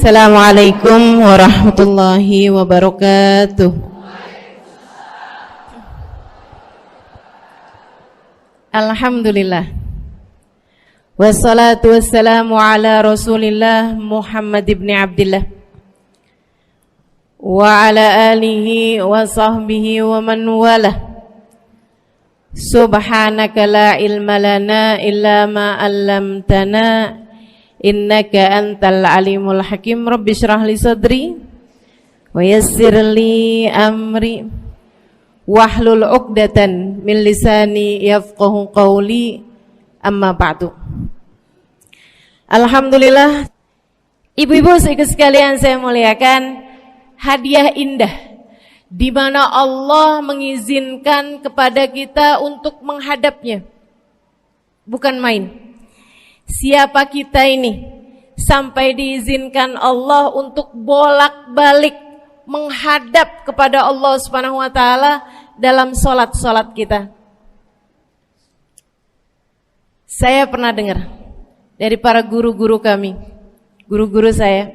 Assalamualaikum warahmatullahi wabarakatuh. Alhamdulillah. Wassalatu wassalamu ala Rasulillah Muhammad ibn Abdillah wa ala alihi wa sahbihi wa man walah. Subhanaka la ilma lana illa ma 'allamtana innaka antal alimul hakim. Rabbi shrah li sadri wa yassir li amri wahlul 'uqdatan min lisani yafqahu qawli. Amma ba'du. Alhamdulillah, ibu-ibu sekalian saya muliakan, hadiah indah di mana Allah mengizinkan kepada kita untuk menghadapnya. Bukan main. Siapa kita ini sampai diizinkan Allah untuk bolak-balik menghadap kepada Allah Subhanahu wa taala dalam salat-salat kita? Saya pernah dengar dari para guru-guru kami, guru-guru saya.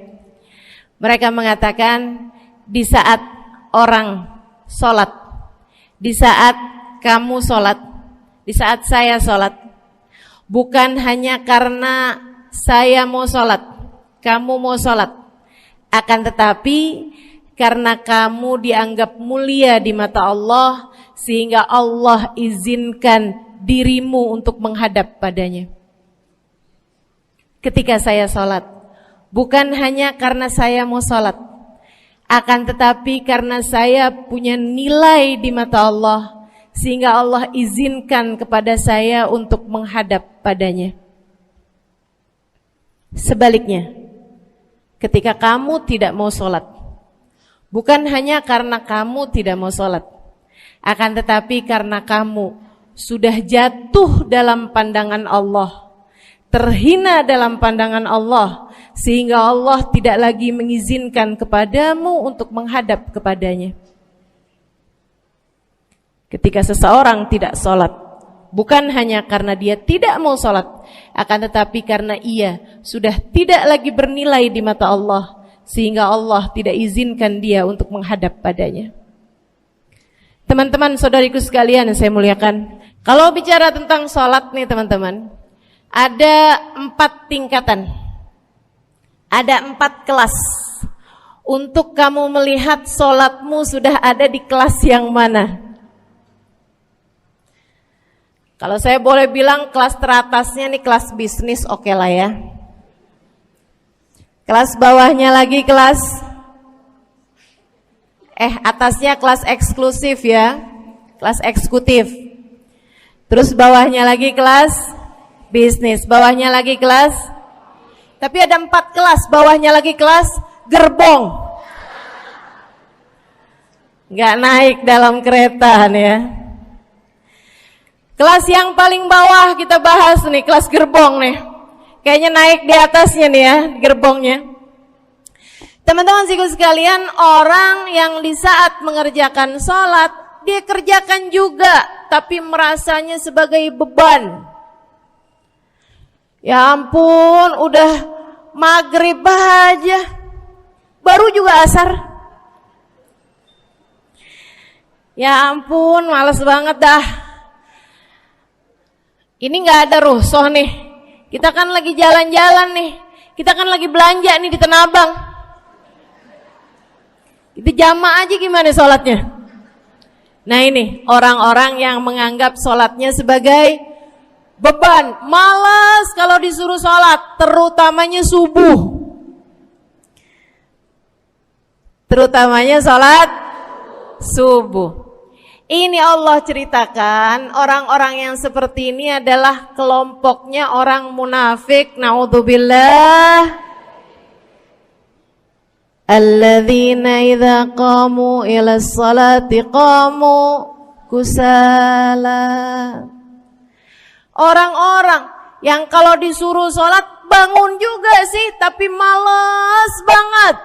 Mereka mengatakan di saat orang salat, di saat kamu salat, di saat saya salat, bukan hanya karena saya mau sholat, kamu mau sholat, akan tetapi karena kamu dianggap mulia di mata Allah, sehingga Allah izinkan dirimu untuk menghadap padanya. Ketika saya sholat, bukan hanya karena saya mau sholat, akan tetapi karena saya punya nilai di mata Allah, sehingga Allah izinkan kepada saya untuk menghadap padanya. Sebaliknya, ketika kamu tidak mau sholat, bukan hanya karena kamu tidak mau sholat, akan tetapi karena kamu sudah jatuh dalam pandangan Allah, terhina dalam pandangan Allah, sehingga Allah tidak lagi mengizinkan kepadamu untuk menghadap kepadanya. Ketika seseorang tidak sholat, bukan hanya karena dia tidak mau sholat, akan tetapi karena ia sudah tidak lagi bernilai di mata Allah, sehingga Allah tidak izinkan dia untuk menghadap padanya. Teman-teman, saudariku sekalian yang saya muliakan, kalau bicara tentang sholat nih teman-teman, ada 4 tingkatan, ada 4 kelas. Untuk kamu melihat sholatmu sudah ada di kelas yang mana? Kalau saya boleh bilang kelas teratasnya nih kelas bisnis, oke lah ya. Kelas bawahnya lagi kelas atasnya kelas eksklusif ya, kelas eksekutif. Terus bawahnya lagi kelas bisnis, bawahnya lagi kelas, tapi ada 4 kelas, bawahnya lagi kelas gerbong. Nggak naik dalam kereta nih ya. Kelas yang paling bawah kita bahas nih, kelas gerbong nih. Kayaknya naik di atasnya nih ya, gerbongnya. Teman-teman sekalian, orang yang di saat mengerjakan sholat, dia kerjakan juga, tapi merasanya sebagai beban. Ya ampun, udah maghrib aja, baru juga asar. Ya ampun, males banget dah. Ini gak ada rusuh nih, kita kan lagi jalan-jalan nih, kita kan lagi belanja nih di Tanah Abang. Itu jamaah aja gimana sholatnya? Nah ini orang-orang yang menganggap sholatnya sebagai beban, malas kalau disuruh sholat, terutamanya subuh. Terutamanya sholat subuh. Ini Allah ceritakan orang-orang yang seperti ini adalah kelompoknya orang munafik, naudzubillah. Alladzina idza qamu ila sholati qamu kusala. Orang-orang yang kalau disuruh sholat bangun juga sih, tapi malas banget.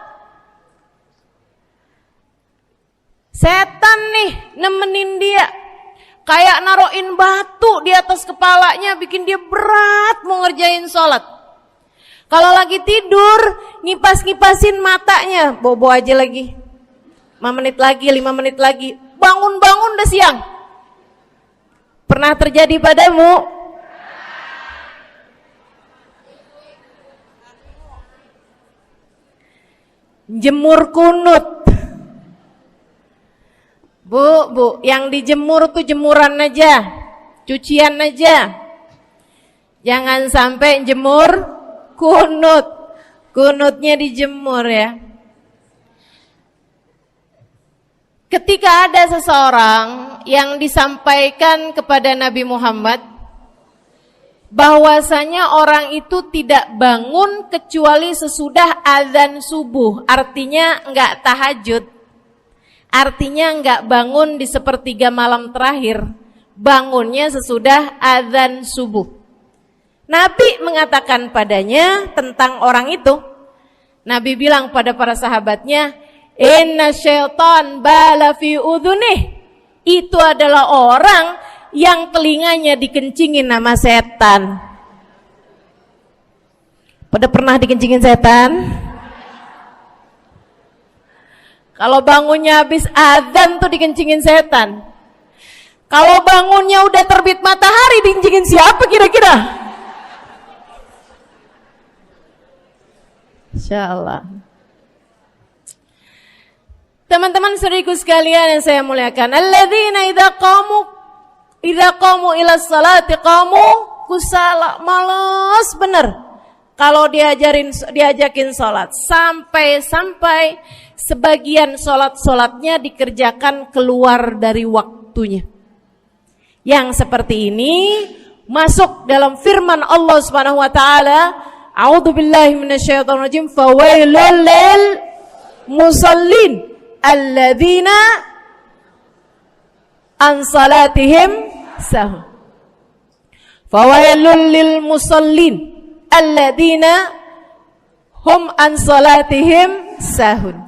Setan nih nemenin dia, kayak naroin batu di atas kepalanya, bikin dia berat mau ngerjain sholat. Kalau lagi tidur, ngipas-ngipasin matanya, bobo aja lagi. 5 menit lagi, 5 menit lagi. Bangun-bangun udah siang. Pernah terjadi padamu? Jemur kunut. Bu, yang dijemur tuh jemuran aja, cucian aja. Jangan sampai jemur kunut. Kunutnya dijemur ya. Ketika ada seseorang yang disampaikan kepada Nabi Muhammad bahwasanya orang itu tidak bangun kecuali sesudah azan subuh, artinya enggak tahajud, artinya enggak bangun di sepertiga malam terakhir, bangunnya sesudah azan subuh. Nabi mengatakan padanya tentang orang itu, Nabi bilang pada para sahabatnya, inna syaitan bala fi udhunih. Itu adalah orang yang telinganya dikencingin sama setan. Pada pernah dikencingin setan? Kalau bangunnya habis azan tuh dikencingin setan. Kalau bangunnya udah terbit matahari dikencingin siapa kira-kira? Insyaallah. Teman-teman saudariku sekalian yang saya muliakan, alladzina idza qamu ila salati qamu kusala, malas bener kalau diajakin salat, sampai sebagian salatnya dikerjakan keluar dari waktunya. Yang seperti ini masuk dalam firman Allah Subhanahu wa taala, a'udzubillahi minasyaitonir rajim, fawailul lil musallin alladzina an salatihim sahun. Fawailul lil musallin alladzina hum an salatihim sahun.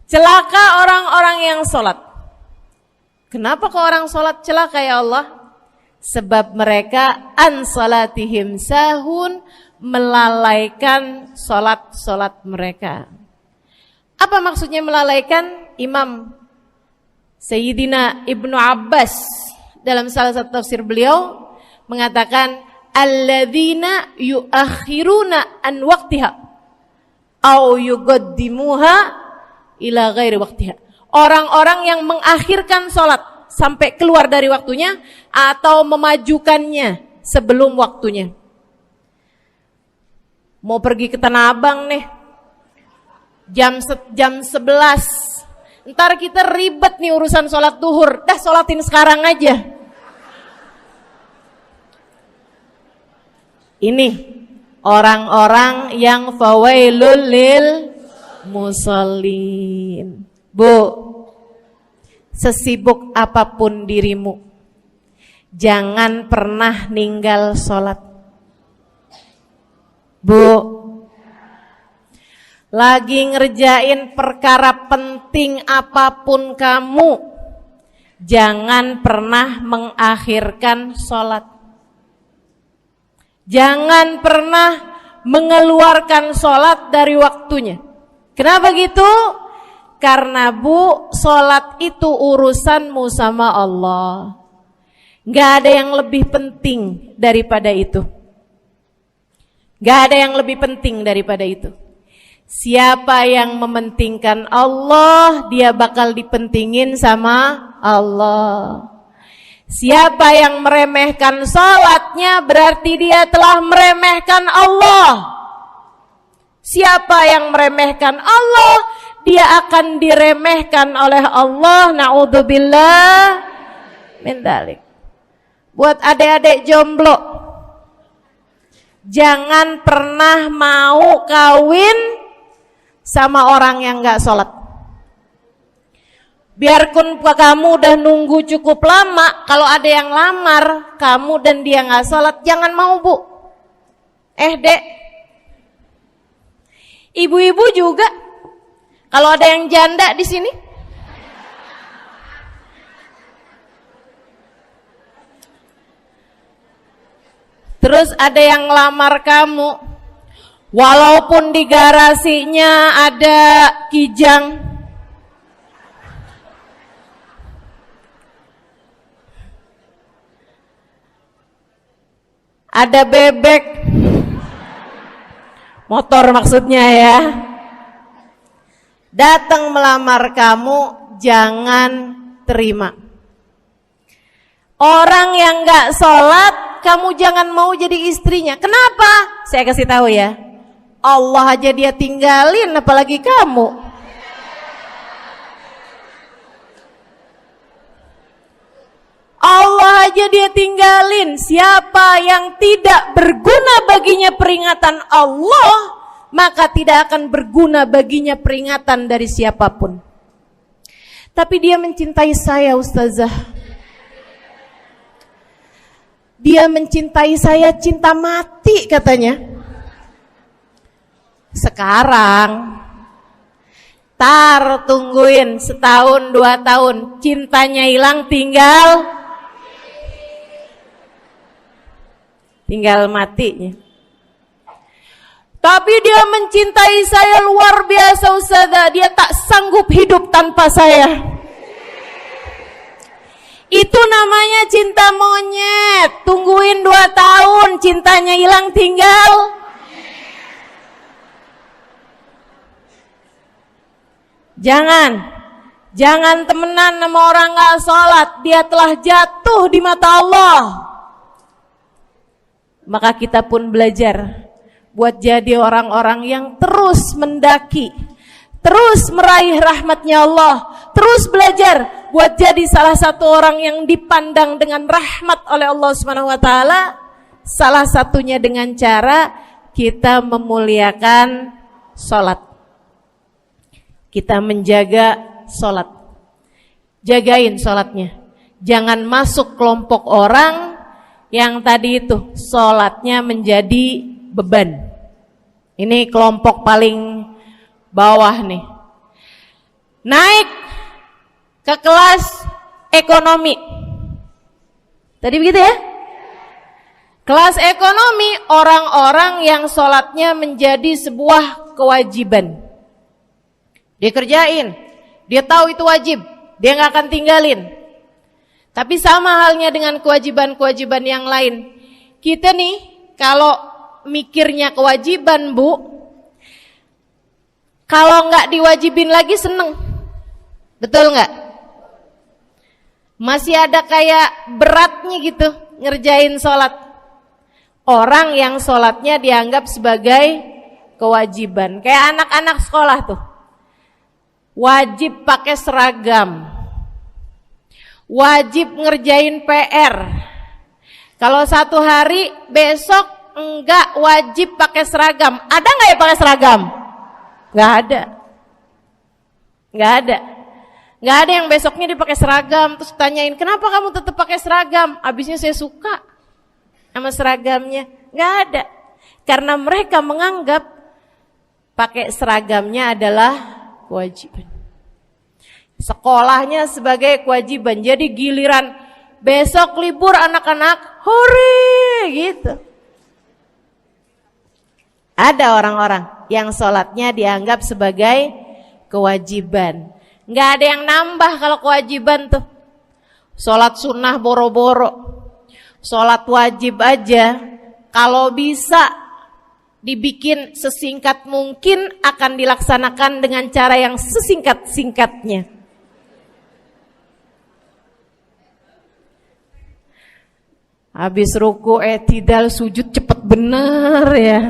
Celaka orang-orang yang salat. Kenapa kok orang salat celaka ya Allah? Sebab mereka an salatihim sahun, melalaikan salat mereka. Apa maksudnya melalaikan? Imam Sayyidina Ibnu Abbas dalam salah satu tafsir beliau mengatakan alladzina yuakhiruna an waqtiha au yuqaddimuha ila ghairi waqtiha. Orang-orang yang mengakhirkan salat sampai keluar dari waktunya atau memajukannya sebelum waktunya. Mau pergi ke Tanah Abang nih, jam 11. Ntar kita ribet nih urusan sholat duhur. Dah sholatin sekarang aja. Ini orang-orang yang fawailul lil musallin. Bu, sesibuk apapun dirimu, jangan pernah ninggal sholat. Bu, lagi ngerjain perkara penting apapun kamu, jangan pernah mengakhirkan sholat. Jangan pernah mengeluarkan sholat dari waktunya. Kenapa gitu? Karena bu, sholat itu urusanmu sama Allah. Gak ada yang lebih penting daripada itu. Gak ada yang lebih penting daripada itu. Siapa yang mementingkan Allah, dia bakal dipentingin sama Allah. Siapa yang meremehkan salatnya, berarti dia telah meremehkan Allah. Siapa yang meremehkan Allah, dia akan diremehkan oleh Allah. Na'udzubillah min dzalik. Buat adik-adik jomblo, jangan pernah mau kawin sama orang yang gak sholat. Biarpun kamu udah nunggu cukup lama, kalau ada yang lamar kamu dan dia gak sholat, jangan mau bu. Dek, ibu-ibu juga, kalau ada yang janda di sini, terus ada yang lamar kamu, Walaupun di garasinya ada kijang, ada bebek, motor maksudnya ya, datang melamar kamu, jangan terima. Orang yang gak sholat, kamu jangan mau jadi istrinya. Kenapa? Saya kasih tahu ya, Allah aja dia tinggalin, apalagi kamu. Allah aja dia tinggalin. Siapa yang tidak berguna baginya peringatan Allah, maka tidak akan berguna baginya peringatan dari siapapun. Tapi dia mencintai saya, Ustazah. Dia mencintai saya cinta mati katanya. Sekarang tungguin setahun 2 tahun, cintanya hilang, tinggal matinya. Tapi dia mencintai saya luar biasa, Ustazah. Dia tak sanggup hidup tanpa saya. Itu namanya cinta monyet. Tungguin 2 tahun, cintanya hilang, tinggal. Jangan temenan sama orang gak sholat. Dia telah jatuh di mata Allah. Maka kita pun belajar buat jadi orang-orang yang terus mendaki, terus meraih rahmatnya Allah, terus belajar buat jadi salah satu orang yang dipandang dengan rahmat oleh Allah Subhanahu wa taala. Salah satunya dengan cara kita memuliakan sholat, kita menjaga sholat. Jagain sholatnya, jangan masuk kelompok orang yang tadi itu sholatnya menjadi beban. Ini kelompok paling bawah nih. Naik ke kelas ekonomi. Tadi begitu ya? Kelas ekonomi, orang-orang yang sholatnya menjadi sebuah kewajiban. Dia kerjain, dia tahu itu wajib, dia gak akan tinggalin. Tapi sama halnya dengan kewajiban-kewajiban yang lain. Kita nih kalau mikirnya kewajiban, Bu, kalau nggak diwajibin lagi seneng. Betul nggak? Masih ada kayak beratnya gitu ngerjain sholat. Orang yang sholatnya dianggap sebagai kewajiban. Kayak anak-anak sekolah tuh, wajib pakai seragam, wajib ngerjain PR. Kalau satu hari, besok enggak wajib pakai seragam. Ada enggak ya pakai seragam? Enggak ada. Enggak ada. Enggak ada yang besoknya dia pakai seragam terus tanyain, "Kenapa kamu tetap pakai seragam?" Abisnya saya suka sama seragamnya. Enggak ada. Karena mereka menganggap pakai seragamnya adalah kewajiban. Sekolahnya sebagai kewajiban. Jadi giliran besok libur anak-anak, hore gitu. Ada orang-orang yang sholatnya dianggap sebagai kewajiban. Nggak ada yang nambah kalau kewajiban tuh. Sholat sunnah boro-boro. Sholat wajib aja kalau bisa dibikin sesingkat mungkin akan dilaksanakan dengan cara yang sesingkat-singkatnya. Habis ruku i'tidal sujud cepet bener ya.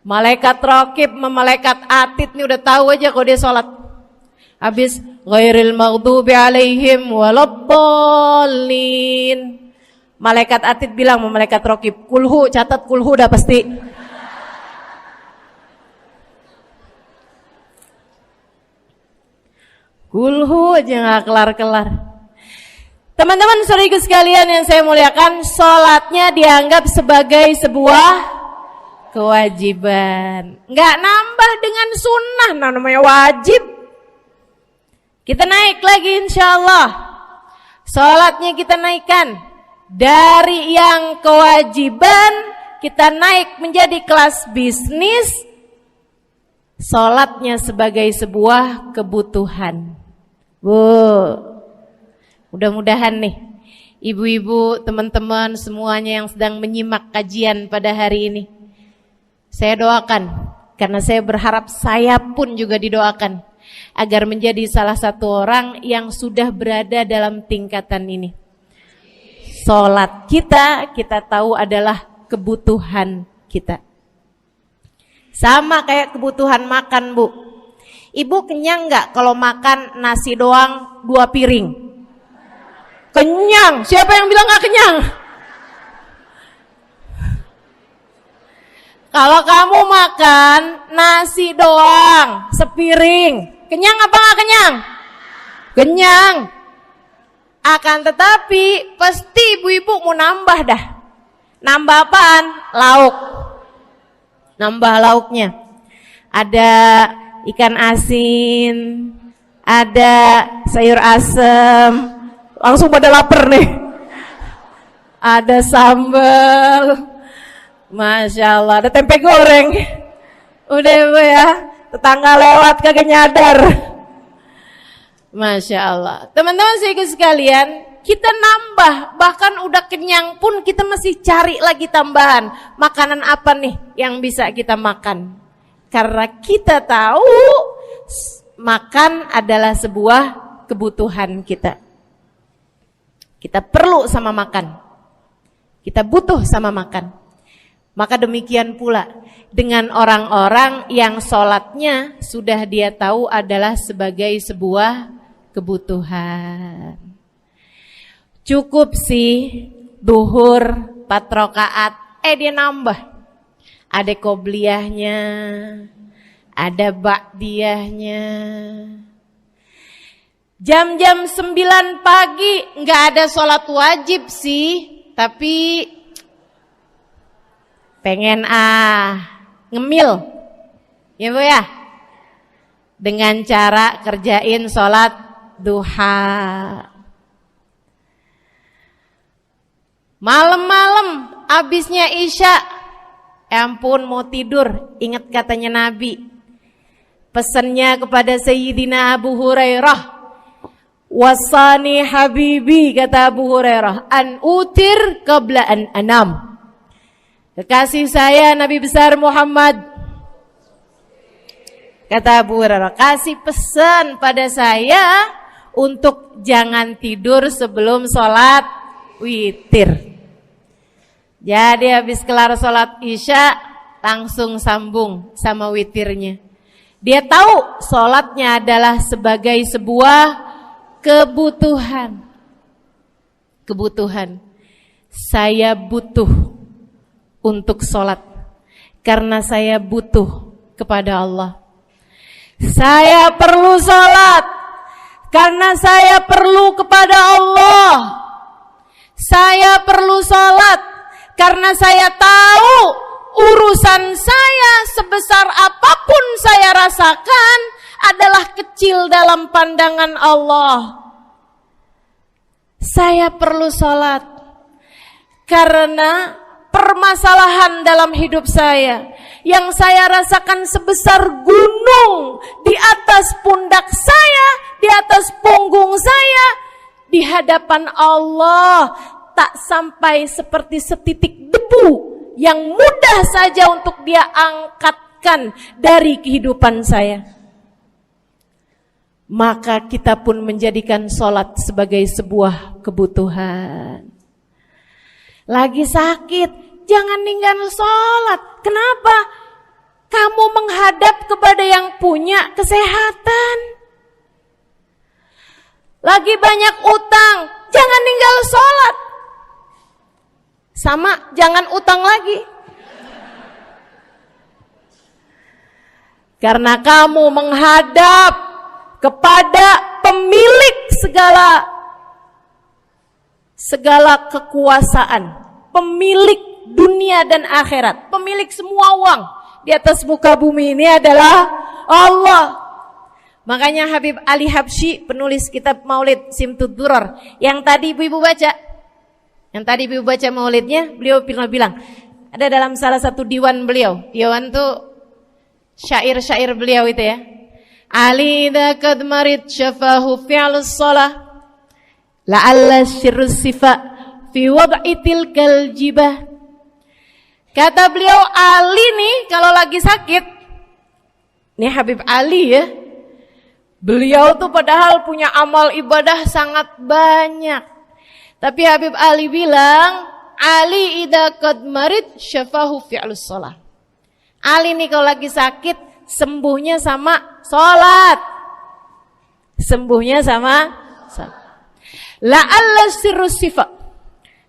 Malaikat raqib sama malaikat atid nih udah tahu aja kalau dia sholat. Habis ghairil maghdubi alaihim waladdallin. Malaikat atid bilang sama malaikat raqib, kulhu, catat kulhu udah pasti. Kulhu aja gak kelar-kelar. Teman-teman saudaraku sekalian yang saya muliakan, sholatnya dianggap sebagai sebuah kewajiban. Nggak nambah dengan sunnah, namanya wajib. Kita naik lagi insya Allah. Sholatnya kita naikkan dari yang kewajiban kita naik menjadi kelas bisnis, sholatnya sebagai sebuah kebutuhan. Bu, mudah-mudahan nih ibu-ibu, teman-teman semuanya yang sedang menyimak kajian pada hari ini, saya doakan, karena saya berharap saya pun juga didoakan, agar menjadi salah satu orang yang sudah berada dalam tingkatan ini. Sholat kita tahu adalah kebutuhan kita. Sama kayak kebutuhan makan, Bu. Ibu kenyang nggak kalau makan nasi doang 2 piring? Kenyang. Siapa yang bilang nggak kenyang? Kalau kamu makan nasi doang sepiring, kenyang apa nggak kenyang? Kenyang. Akan tetapi pasti ibu-ibu mau nambah dah. Nambah apaan? Lauk. Nambah lauknya. Ada ikan asin, ada sayur asem. Langsung pada lapar nih. Ada sambal. Masya Allah, ada tempe goreng. Udah ibu ya, tetangga lewat kagak nyadar. Masya Allah. Teman-teman saudara sekalian, kita nambah, bahkan udah kenyang pun kita masih cari lagi tambahan. Makanan apa nih yang bisa kita makan? Karena kita tahu makan adalah sebuah kebutuhan kita. Kita perlu sama makan. Kita butuh sama makan. Maka demikian pula dengan orang-orang yang sholatnya sudah dia tahu adalah sebagai sebuah kebutuhan. Cukup sih duhur 4 rakaat, dia nambah. Ada qobliyahnya, ada ba'diyahnya. Jam-jam 9 pagi nggak ada sholat wajib sih, tapi pengen ngemil, ya Bu ya, dengan cara kerjain sholat duha. Malam-malam abisnya isya, ampun mau tidur, ingat katanya Nabi, pesannya kepada Sayyidina Abu Hurairah, wasani habibi, kata Abu Hurairah, an utir qabla an anam. Kekasih saya Nabi besar Muhammad, kata Abu Hurairah, kasih pesan pada saya untuk jangan tidur sebelum sholat witir. Jadi habis kelar sholat isya langsung sambung sama witirnya. Dia tahu sholatnya adalah sebagai sebuah kebutuhan. Kebutuhan. Saya butuh untuk sholat karena saya butuh kepada Allah. Saya perlu sholat karena saya perlu kepada Allah. Saya perlu sholat karena saya tahu urusan saya sebesar apapun saya rasakan adalah kecil dalam pandangan Allah. Saya perlu sholat karena permasalahan dalam hidup saya yang saya rasakan sebesar gunung di atas pundak saya, di atas punggung saya, di hadapan Allah tak sampai seperti setitik debu yang mudah saja untuk dia angkatkan dari kehidupan saya. Maka kita pun menjadikan sholat sebagai sebuah kebutuhan. Lagi sakit, jangan ninggalin sholat. Kenapa? Kamu menghadap kepada yang punya kesehatan. Lagi banyak utang, jangan ninggal sholat. Sama, jangan utang lagi. Karena kamu menghadap kepada pemilik segala kekuasaan, pemilik dunia dan akhirat, pemilik semua uang di atas muka bumi ini adalah Allah. Makanya Habib Ali Habsyi, penulis kitab Maulid Simtud Durar, yang tadi ibu-ibu baca maulidnya, beliau pernah bilang, Ada dalam salah satu diwan beliau. Diwan tuh syair-syair beliau itu ya. Ali idza qad marid syafahu fi'lus shalah la'alla syirrus sifa fi wad'i tilkal jibah. Kata beliau, Ali nih kalau lagi sakit, nih Habib Ali ya, beliau tuh padahal punya amal ibadah sangat banyak. Tapi Habib Ali bilang, Ali idza qad marid syafahu fi'lus shalah. Ali nih kalau lagi sakit, sembuhnya sama sholat. Sembuhnya sama sholat. La'alla sirrus sifa.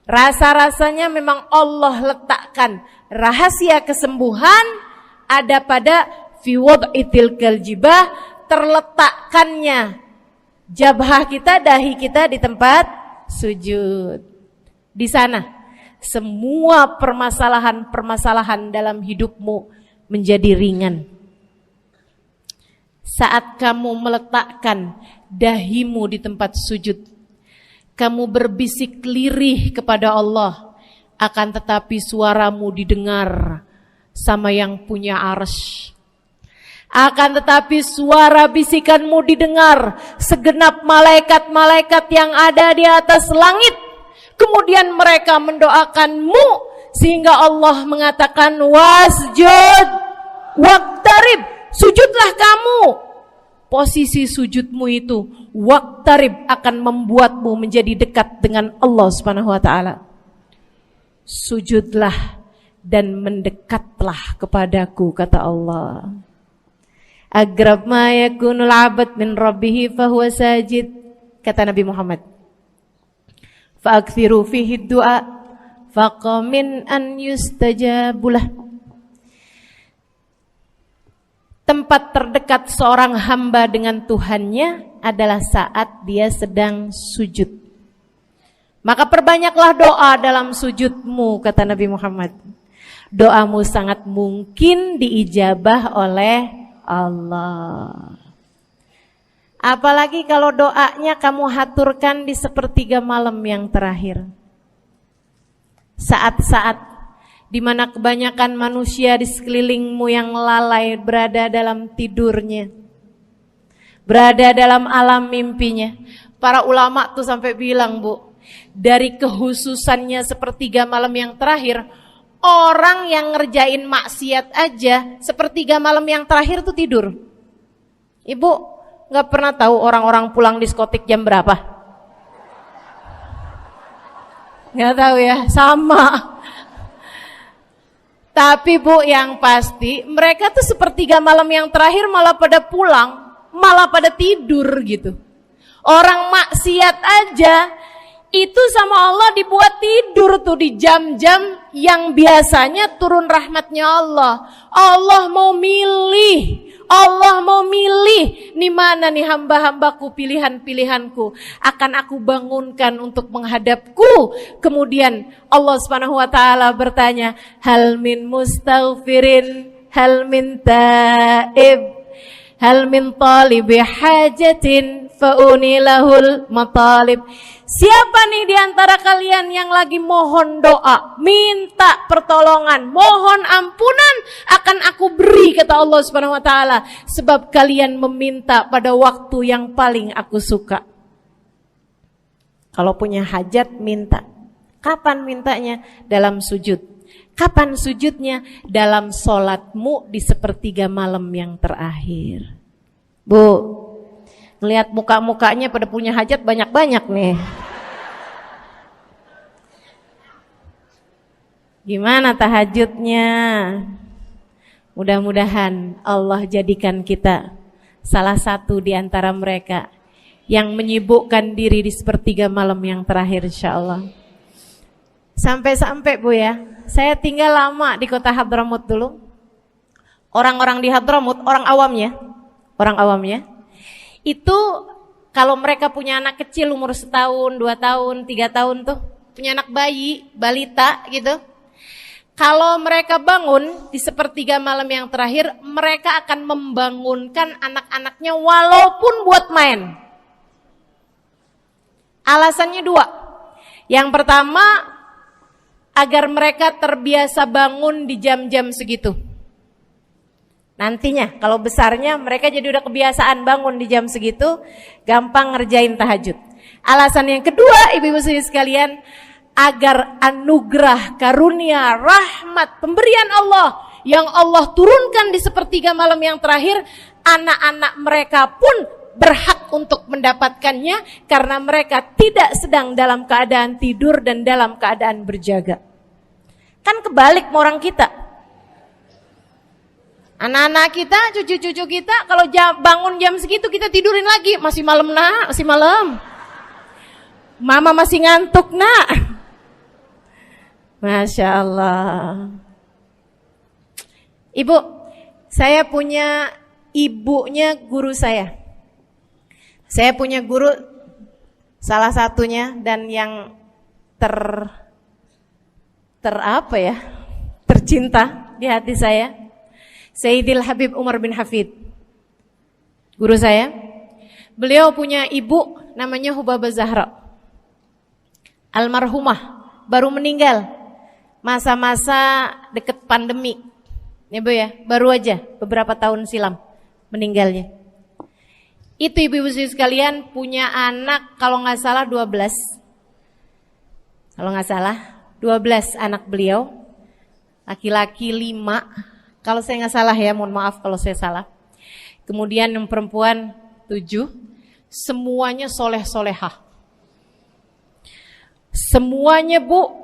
Rasa-rasanya memang Allah letakkan rahasia kesembuhan ada pada fi wad'i tilkal jibah, terletakkannya jabhah kita, dahi kita di tempat sujud. Di sana semua permasalahan-permasalahan dalam hidupmu menjadi ringan. Saat kamu meletakkan dahimu di tempat sujud, kamu berbisik lirih kepada Allah, akan tetapi suaramu didengar sama yang punya arsy. Akan tetapi suara bisikanmu didengar segenap malaikat-malaikat yang ada di atas langit. Kemudian mereka mendoakanmu sehingga Allah mengatakan wasjud waqtarib, sujudlah kamu. Posisi sujudmu itu waqtarib akan membuatmu menjadi dekat dengan Allah Subhanahu wa taala. Sujudlah dan mendekatlah kepadaku, kata Allah. Agrab ma yakunul 'abd min rabbih fa huwa sajid, kata Nabi Muhammad. Fa aktsiru fihi du'a faqamin an yustajabulah. Tempat terdekat seorang hamba dengan Tuhannya adalah saat dia sedang sujud. Maka perbanyaklah doa dalam sujudmu, kata Nabi Muhammad. Doamu sangat mungkin diijabah oleh Allah. Apalagi kalau doanya kamu haturkan di sepertiga malam yang terakhir. Saat-saat di mana kebanyakan manusia di sekelilingmu yang lalai berada dalam tidurnya, berada dalam alam mimpinya. Para ulama tuh sampai bilang, Bu, dari kehususannya sepertiga malam yang terakhir, orang yang ngerjain maksiat aja sepertiga malam yang terakhir tuh tidur. Ibu gak pernah tahu orang-orang pulang diskotik jam berapa? Gak tahu ya, sama. Tapi Bu, yang pasti mereka tuh sepertiga malam yang terakhir malah pada pulang, malah pada tidur gitu. Orang maksiat aja itu sama Allah dibuat tidur tuh di jam-jam yang biasanya turun rahmatnya Allah. Allah mau milih nih mana nih hamba-hambaku, pilihan-pilihanku akan aku bangunkan untuk menghadapku. Kemudian Allah Subhanahu wa taala bertanya, hal min mustaghfirin, hal min taib, hal min talibi hajatin faunilahul matalib. Siapa nih di antara kalian yang lagi mohon doa, minta pertolongan, mohon ampunan, akan aku beri, kata Allah Subhanahu wa taala, sebab kalian meminta pada waktu yang paling aku suka. Kalau punya hajat minta. Kapan mintanya? Dalam sujud. Kapan sujudnya? Dalam sholatmu di sepertiga malam yang terakhir. Bu, ngelihat muka-mukanya pada punya hajat banyak-banyak nih. Gimana tahajudnya? Mudah-mudahan Allah jadikan kita salah satu di antara mereka yang menyibukkan diri di sepertiga malam yang terakhir, insyaallah. Sampai-sampai Bu ya, saya tinggal lama di kota Hadramut dulu. Orang-orang di Hadramut, orang awamnya, itu kalau mereka punya anak kecil umur 1 tahun, 2 tahun, 3 tahun tuh, punya anak bayi, balita gitu. Kalau mereka bangun di sepertiga malam yang terakhir, mereka akan membangunkan anak-anaknya walaupun buat main. Alasannya 2. Yang pertama, agar mereka terbiasa bangun di jam-jam segitu. Nantinya kalau besarnya mereka jadi udah kebiasaan bangun di jam segitu, gampang ngerjain tahajud. Alasan yang kedua, ibu-ibu sekalian, agar anugerah, karunia, rahmat, pemberian Allah yang Allah turunkan di sepertiga malam yang terakhir, anak-anak mereka pun berhak untuk mendapatkannya karena mereka tidak sedang dalam keadaan tidur dan dalam keadaan berjaga. Kan kebalik sama orang kita. Anak-anak kita, cucu-cucu kita kalau bangun jam segitu kita tidurin lagi. Masih malam nak, masih malam. Mama masih ngantuk nak. Masya Allah. Ibu, saya punya ibunya guru saya. Saya punya guru salah satunya dan yang tercinta di hati saya, Sayyidil Habib Umar bin Hafid. Guru saya. Beliau punya ibu namanya Hubabah Zahra. Almarhumah, baru meninggal masa-masa deket pandemi. Ya Bu ya, baru aja beberapa tahun silam meninggalnya. Itu ibu-ibu sekalian punya anak kalau nggak salah 12. Kalau nggak salah 12 anak beliau. Laki-laki 5. Kalau saya nggak salah ya, mohon maaf kalau saya salah. Kemudian yang perempuan 7. Semuanya soleh-solehah. Semuanya Bu,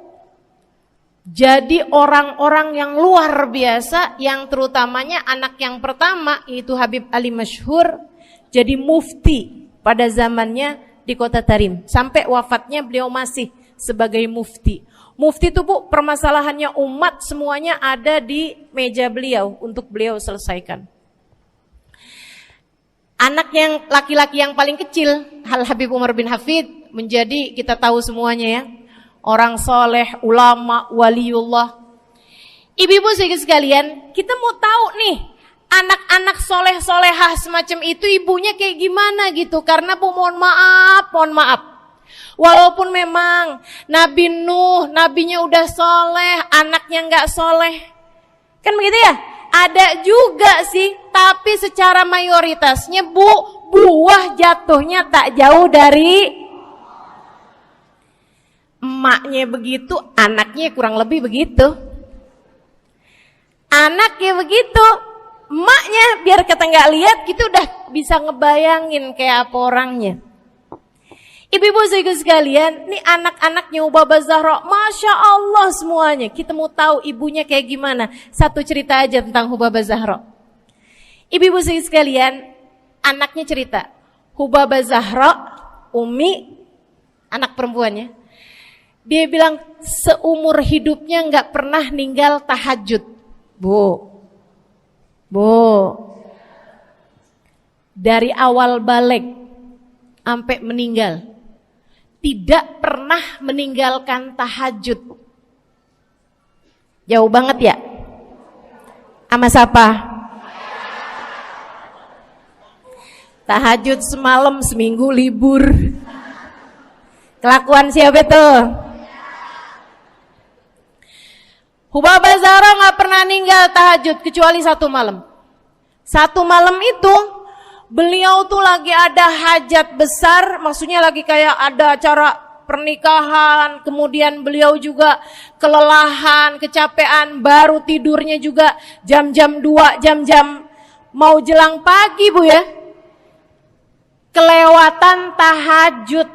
jadi orang-orang yang luar biasa, yang terutamanya anak yang pertama yaitu Habib Ali Masyhur. Jadi mufti pada zamannya di kota Tarim. Sampai wafatnya beliau masih sebagai mufti. Mufti itu Bu, permasalahannya umat semuanya ada di meja beliau untuk beliau selesaikan. Anak yang laki-laki yang paling kecil, Habib Umar bin Hafid, menjadi kita tahu semuanya ya, orang soleh, ulama, waliullah. Ibu-ibu sekalian, kita mau tahu nih, anak-anak soleh-solehah semacam itu ibunya kayak gimana gitu. Karena Bu, mohon maaf. Walaupun memang Nabi Nuh, nabinya udah soleh, anaknya gak soleh. Kan begitu ya? Ada juga sih, tapi secara mayoritasnya Bu, buah jatuhnya tak jauh dari emaknya begitu, anaknya kurang lebih begitu. Anaknya begitu, emaknya biar kita nggak lihat kita udah bisa ngebayangin kayak apa orangnya. Ibu-ibu sekalian, nih anak-anaknya Hubabah Zahra, Masya Allah semuanya. Kita mau tahu ibunya kayak gimana. Satu cerita aja tentang Hubabah Zahra. Ibu-ibu sekalian, anaknya cerita, Hubabah Zahra, Umi, anak perempuannya, dia bilang seumur hidupnya nggak pernah ninggal tahajud. Bu, dari awal balik sampai meninggal tidak pernah meninggalkan tahajud. Jauh banget ya? Sama siapa? Tahajud semalam, seminggu libur. Kelakuan siapa tuh? Hubabah Zahra gak pernah ninggal tahajud kecuali satu malam. Satu malam itu beliau tuh lagi ada hajat besar, maksudnya lagi kayak ada acara pernikahan, kemudian beliau juga kelelahan, kecapean, baru tidurnya juga jam-jam 2, jam-jam mau jelang pagi Bu ya. Kelewatan tahajud.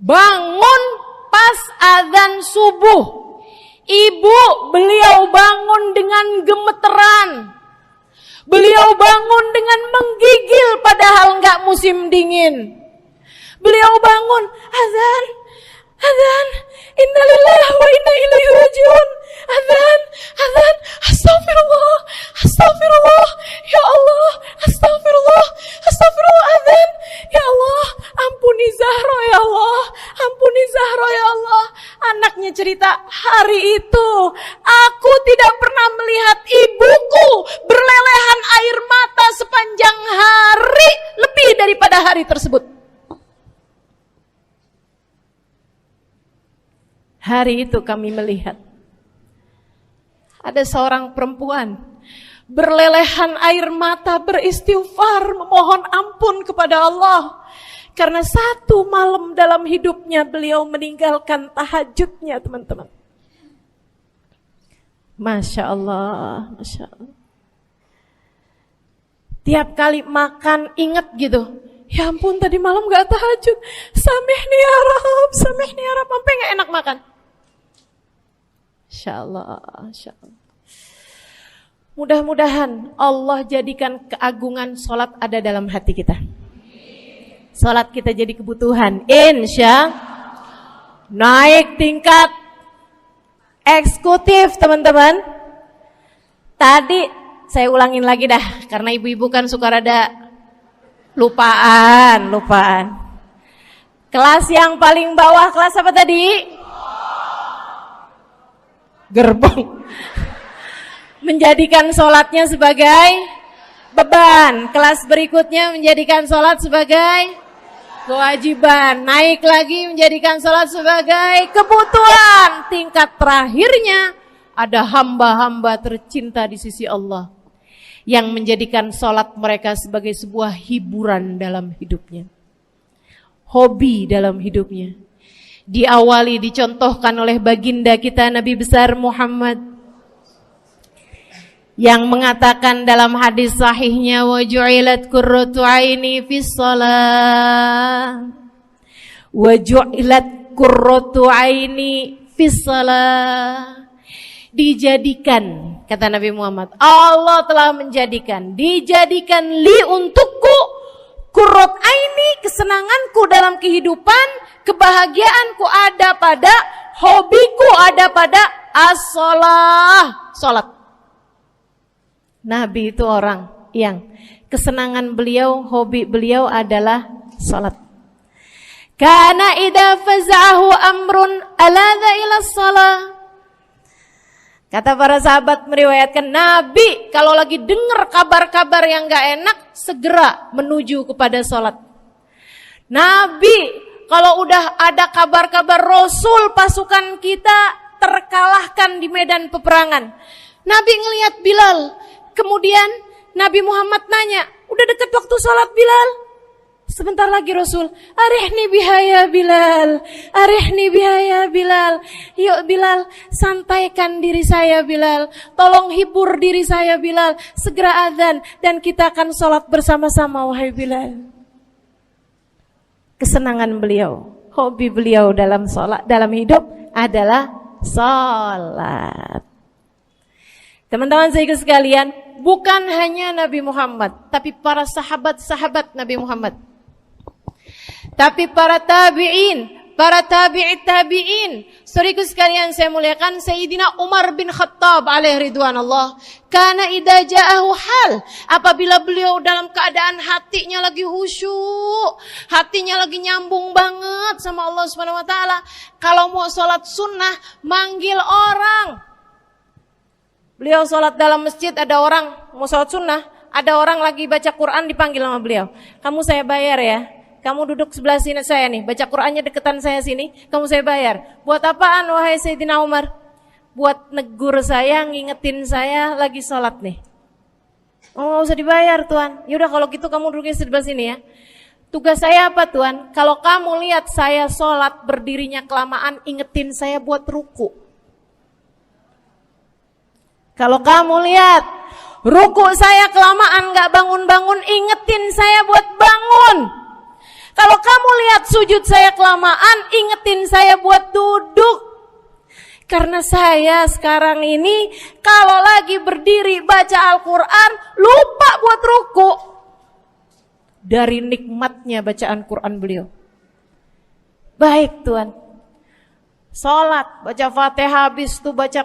Bangun pas azan subuh. Ibu, beliau bangun dengan gemeteran. Beliau bangun dengan menggigil padahal enggak musim dingin. Beliau bangun, azan, innalillahi wa inna ilaihi rajiun. Azan, astagfirullah, ya Allah, astagfirullah, azan, ya Allah, ampuni Zahra ya Allah, ampuni Zahra ya Allah. Anaknya cerita, hari itu aku tidak pernah melihat ibuku berlelehan air mata sepanjang hari lebih daripada hari tersebut. Hari itu kami melihat ada seorang perempuan berlelehan air mata beristighfar memohon ampun kepada Allah karena satu malam dalam hidupnya beliau meninggalkan tahajudnya, teman-teman. Masya Allah, Masya Allah. Tiap kali makan ingat gitu, ya ampun tadi malam gak tahajud, samihni ya Rab, samihni ya Rab, sampai gak enak makan. Insya Allah, insya Allah. Mudah-mudahan Allah jadikan keagungan sholat ada dalam hati kita. Sholat kita jadi kebutuhan. Insya naik tingkat eksekutif, teman-teman. Tadi saya ulangin lagi dah, karena ibu-ibu kan suka rada lupaan. Kelas yang paling bawah, kelas apa tadi? Gerbong. Menjadikan sholatnya sebagai beban. Kelas berikutnya menjadikan sholat sebagai kewajiban. Naik lagi menjadikan sholat sebagai kebutuhan. Tingkat terakhirnya ada hamba-hamba tercinta di sisi Allah yang menjadikan sholat mereka sebagai sebuah hiburan dalam hidupnya, hobi dalam hidupnya. Diawali, dicontohkan oleh baginda kita Nabi besar Muhammad yang mengatakan dalam hadis sahihnya, wa ju'ilat qurratu aini fis shalah, wa ju'ilat qurratu aini fis shalah. Dijadikan, kata Nabi Muhammad, Allah telah dijadikan li untukku qurrat aini, kesenanganku dalam kehidupan, kebahagiaanku ada pada, hobiku ada pada as-shalah, salat. Nabi itu orang yang kesenangan beliau, hobi beliau adalah salat. Kana idza faza'ahu amrun aladha ila shalah. Kata para sahabat meriwayatkan, Nabi kalau lagi dengar kabar-kabar yang gak enak, segera menuju kepada sholat. Nabi kalau udah ada kabar-kabar Rasul pasukan kita terkalahkan di medan peperangan, Nabi ngelihat Bilal. Kemudian Nabi Muhammad nanya, udah dekat waktu sholat Bilal? Sebentar lagi Rasul, arihni bihaya Bilal, arihni bihaya Bilal. Yuk Bilal, sampaikan diri saya Bilal, tolong hibur diri saya Bilal. Segera azan dan kita akan sholat bersama-sama wahai Bilal. Kesenangan beliau, hobi beliau dalam sholat, dalam hidup adalah sholat. Teman-teman saya sekalian, bukan hanya Nabi Muhammad, tapi para sahabat-sahabat Nabi Muhammad, tapi para tabi'in, para tabi'it tabi'in. Saudaraku sekalian saya muliakan, Sayyidina Umar bin Khattab alaihi ridwanullah, kana idza ja'ahu hal, apabila beliau dalam keadaan hatinya lagi khusyuk, hatinya lagi nyambung banget sama Allah Subhanahu wa taala, kalau mau salat sunnah manggil orang. Beliau sholat dalam masjid, ada orang mau sholat sunnah, ada orang lagi baca Quran dipanggil sama beliau. Kamu saya bayar ya, kamu duduk sebelah sini saya nih, baca Qurannya deketan saya sini, kamu saya bayar. Buat apaan wahai Sayyidina Umar? Buat negur saya, ngingetin saya lagi sholat nih. Oh gak usah dibayar Tuan. Yaudah kalau gitu kamu duduknya sebelah sini ya. Tugas saya apa Tuan? Kalau kamu lihat saya sholat berdirinya kelamaan, ingetin saya buat ruku. Kalau kamu lihat ruku saya kelamaan gak bangun-bangun, ingetin saya buat bangun. Kalau kamu lihat sujud saya kelamaan, ingetin saya buat duduk. Karena saya sekarang ini kalau lagi berdiri baca Al-Quran, lupa buat ruku. Dari nikmatnya bacaan Quran beliau. Baik Tuhan, sholat, baca Fatihah, habis itu baca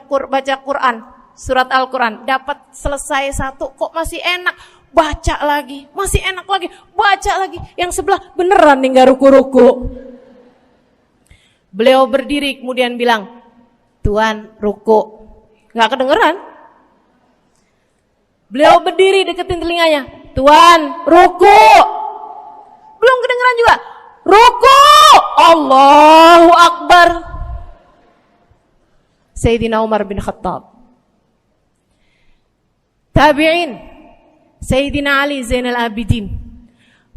Quran. Surat Al-Quran, dapat selesai satu, kok masih enak, baca lagi, masih enak lagi, baca lagi. Yang sebelah beneran nih gak ruku-ruku. Beliau berdiri kemudian bilang, Tuan ruku, gak kedengeran. Beliau berdiri deketin telinganya, Tuan ruku, belum kedengeran juga. Ruku, Allahu Akbar. Sayyidina Umar bin Khattab. Tabi'in, Sayyidina Ali Zainal Abidin.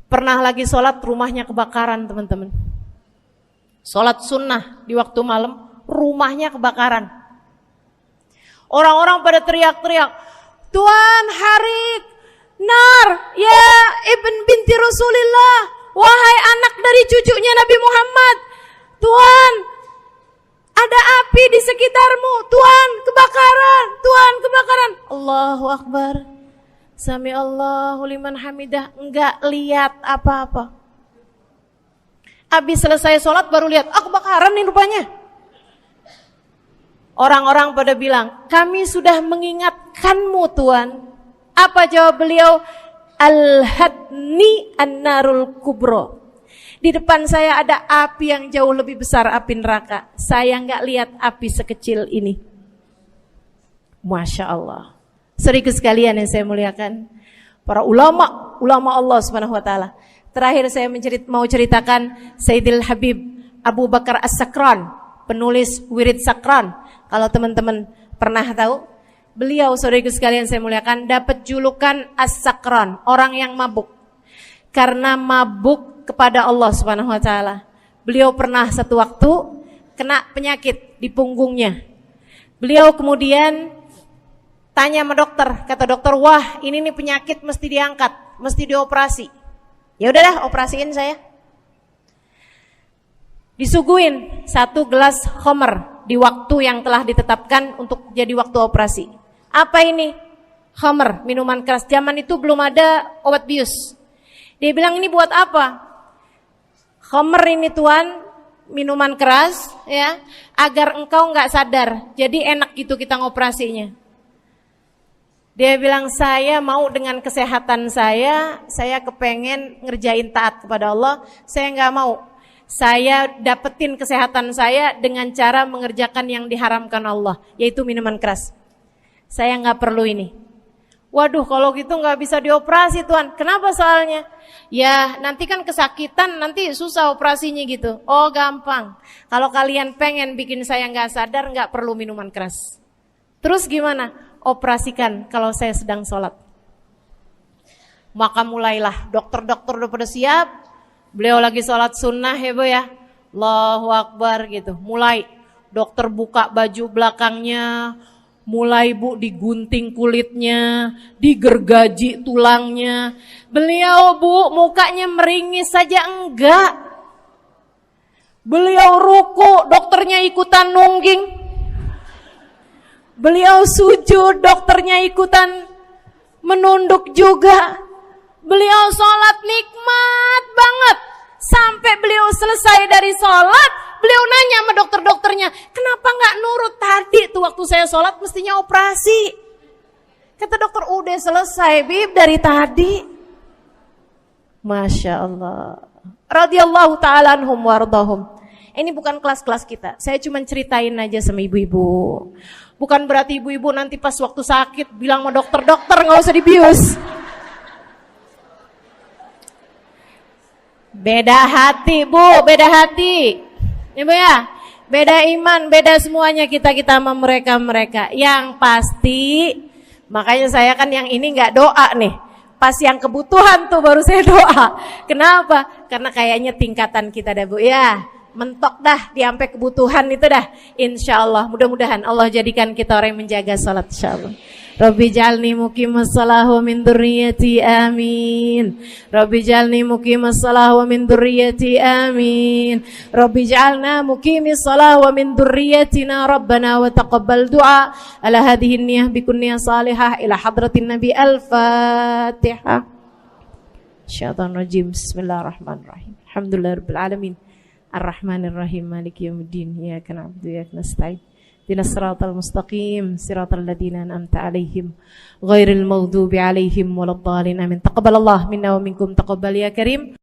Pernah lagi sholat, rumahnya kebakaran, teman-teman. Sholat sunnah di waktu malam, rumahnya kebakaran. Orang-orang pada teriak-teriak, Tuan Harik, nar, ya ibn binti Rasulillah, wahai anak dari cucunya Nabi Muhammad, Tuan, ada api di sekitarmu, Tuan, kebakaran, Tuan, kebakaran. Allahu Akbar. Sami Allahu liman hamidah, enggak lihat apa-apa. Habis selesai sholat baru lihat, kebakaran nih rupanya. Orang-orang pada bilang, kami sudah mengingatkanmu Tuan. Apa jawab beliau? Al-hadni an-narul kubro. Di depan saya ada api yang jauh lebih besar, api neraka. Saya enggak lihat api sekecil ini. Masya Allah. Saudaraku sekalian yang saya muliakan, para ulama Allah Subhanahu wa taala. Terakhir saya mau ceritakan Sayyidil Habib Abu Bakar As-Sakran, penulis Wirid Sakran. Kalau teman-teman pernah tahu, beliau saudaraku sekalian saya muliakan dapat julukan As-Sakran, orang yang mabuk. Karena mabuk kepada Allah Subhanahu wa taala. Beliau pernah satu waktu kena penyakit di punggungnya. Beliau kemudian tanya sama dokter, kata dokter, wah ini nih penyakit mesti diangkat, mesti dioperasi. Ya udahlah, operasiin saya. Disuguhin 1 gelas khamr di waktu yang telah ditetapkan untuk jadi waktu operasi. Apa ini? Khamr, minuman keras. Zaman itu belum ada obat bius. Dia bilang, ini buat apa? Khamr ini Tuan, minuman keras, ya, agar engkau nggak sadar. Jadi enak gitu kita ngoperasinya. Dia bilang, saya mau dengan kesehatan saya kepengen ngerjain taat kepada Allah, saya nggak mau. Saya dapetin kesehatan saya dengan cara mengerjakan yang diharamkan Allah, yaitu minuman keras. Saya nggak perlu ini. Waduh, kalau gitu nggak bisa dioperasi Tuan. Kenapa soalnya? Ya nanti kan kesakitan, nanti susah operasinya gitu. Oh gampang. Kalau kalian pengen bikin saya nggak sadar, nggak perlu minuman keras. Terus gimana? Operasikan kalau saya sedang sholat. Maka mulailah, dokter-dokter udah pada siap. Beliau lagi sholat sunnah ya Bu ya. Allahu Akbar gitu. Mulai dokter buka baju belakangnya, mulai Bu digunting kulitnya, digergaji tulangnya. Beliau Bu mukanya meringis saja enggak. Beliau ruku, dokternya ikutan nungging. Beliau sujud, dokternya ikutan menunduk juga. Beliau sholat nikmat banget. Sampai beliau selesai dari sholat, beliau nanya sama dokter-dokternya, kenapa gak nurut tadi tuh waktu saya sholat mestinya operasi. Kata dokter, udah selesai Bib dari tadi. Masya Allah. Radiyallahu ta'ala anhum wardahum. Ini bukan kelas-kelas kita. Saya cuma ceritain aja sama ibu-ibu. Bukan berarti ibu-ibu nanti pas waktu sakit bilang sama dokter-dokter gak usah dibius. Beda hati Bu, beda hati. Ibu ya, beda iman, beda semuanya kita sama mereka. Yang pasti, makanya saya kan yang ini gak doa nih. Pas yang kebutuhan tuh baru saya doa. Kenapa? Karena kayaknya tingkatan kita dah Bu ya. Mentok dah di sampai kebutuhan itu dah. Insyaallah, mudah-mudahan Allah jadikan kita orang yang menjaga salat insyaallah. Rabbi jalni muqimas shalah wa min dzurriyyati amin. Rabbi jalni muqimas shalah wa min dzurriyyati amin. Rabbi jalna muqimis shalah wa min dzurriyyatina rabbana wa taqabbal du'a. Ala hadhihi niyyah bi kunniyah salihah ila hadratin nabi al-fatihah. Syaitanir rajim. Bismillahirrahmanirrahim. Alhamdulillahirabbil alamin. Ar-Rahmanir-Rahim, Maliki Yaumiddin, Iyyaka na'budu wa iyyaka nasta'in. Ihdinas siratal mustaqim, siratal ladzina an'amta 'alaihim, ghairil maghdubi 'alaihim waladdallin. Amin. Taqabbalallahu minna wa minkum, taqabbal ya karim.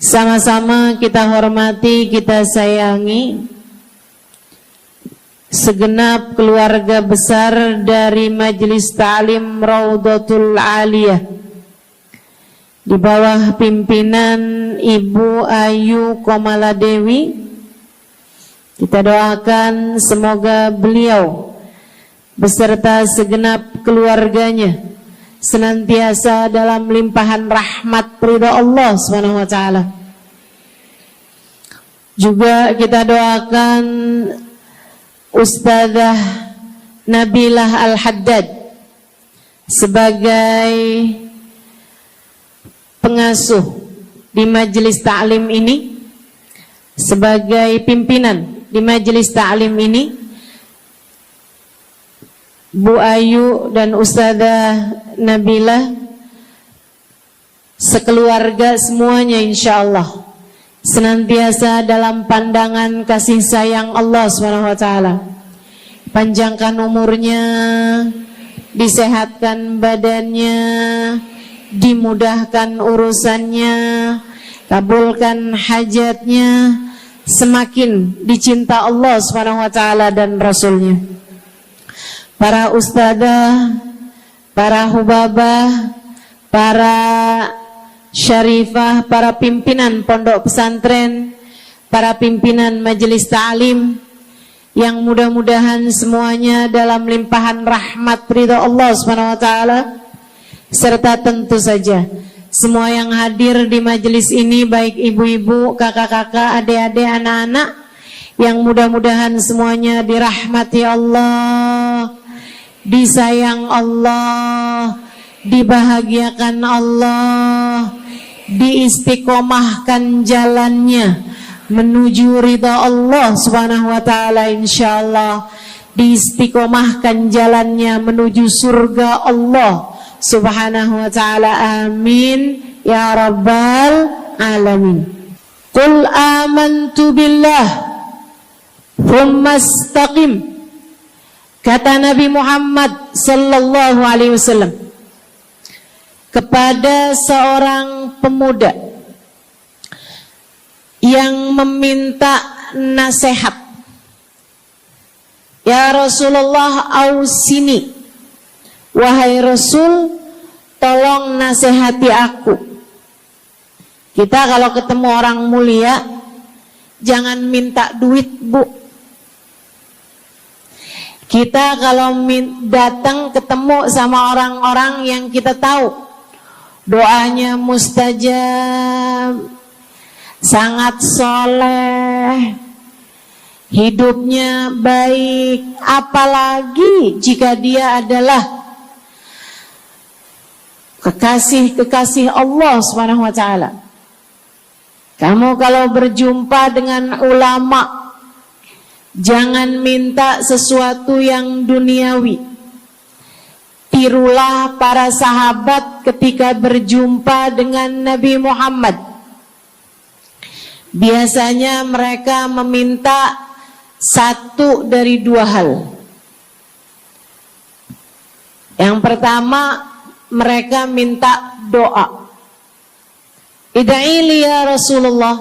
Sama-sama kita hormati, kita sayangi segenap keluarga besar dari Majelis Ta'lim Raudhatul Aliyah di bawah pimpinan Ibu Ayu Komaladewi Kita doakan semoga beliau beserta segenap keluarganya senantiasa dalam limpahan rahmat ridha Allah Subhanahu wa taala. Juga kita doakan Ustazah Nabilah Al-Haddad sebagai pengasuh di majelis ta'lim ini, sebagai pimpinan di majelis ta'lim ini, Bu Ayu dan Ustazah Nabilah sekeluarga semuanya insyaallah senantiasa dalam pandangan kasih sayang Allah SWT. Panjangkan umurnya, disehatkan badannya, dimudahkan urusannya, kabulkan hajatnya, semakin dicinta Allah SWT dan Rasulnya. Para ustadzah, para hubabah, para syarifah, para pimpinan pondok pesantren, para pimpinan majelis ta'lim, yang mudah-mudahan semuanya dalam limpahan rahmat ridha Allah SWT, serta tentu saja semua yang hadir di majelis ini, baik ibu-ibu, kakak-kakak, adik-adik, anak-anak, yang mudah-mudahan semuanya dirahmati Allah, disayang Allah, dibahagiakan Allah, diistiqomahkan jalannya menuju ridha Allah Subhanahu wa taala, insyaallah diistiqomahkan jalannya menuju surga Allah Subhanahu wa taala. Amin ya rabbal alamin. Qul amantu billah thumma istaqim, kata Nabi Muhammad sallallahu alaihi wasallam kepada seorang pemuda yang meminta nasihat. Ya Rasulullah, ausini, wahai Rasul, tolong nasihati aku. Kita kalau ketemu orang mulia jangan minta duit, Bu. Kita kalau datang ketemu sama orang-orang yang kita tahu doanya mustajab, sangat soleh, hidupnya baik, apalagi jika dia adalah kekasih-kekasih Allah Subhanahu wa taala. Kamu kalau berjumpa dengan ulama, jangan minta sesuatu yang duniawi. Tirulah para sahabat ketika berjumpa dengan Nabi Muhammad. Biasanya mereka meminta satu dari dua hal. Yang pertama, mereka minta doa. Ida'ili ya Rasulullah,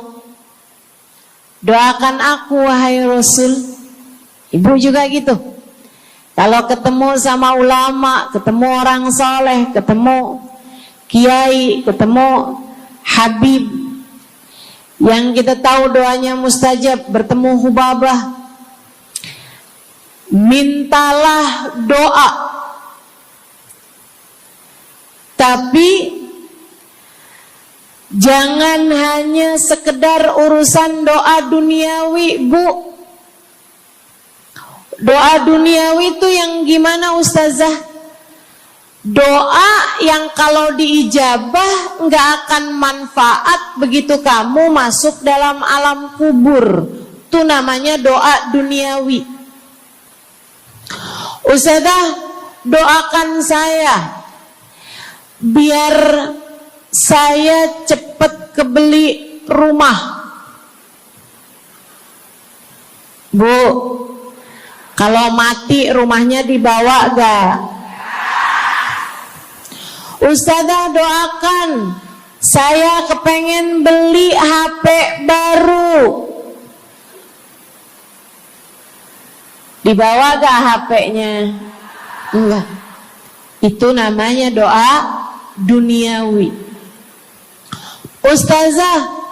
doakan aku wahai Rasul. Ibu juga gitu. Kalau ketemu sama ulama, ketemu orang soleh, ketemu kiai, ketemu habib yang kita tahu doanya mustajab, bertemu hubabah, mintalah doa. Tapi jangan hanya sekedar urusan doa duniawi, Bu. Doa duniawi itu yang gimana, Ustazah? Doa yang kalau diijabah nggak akan manfaat begitu kamu masuk dalam alam kubur. Itu namanya doa duniawi. Ustazah, doakan saya biar saya cepat kebeli rumah. Bu, kalau mati rumahnya dibawa gak? Ustazah, doakan saya kepengen beli HP baru. Dibawa gak HP-nya? Enggak. Itu namanya doa duniawi. Ustazah,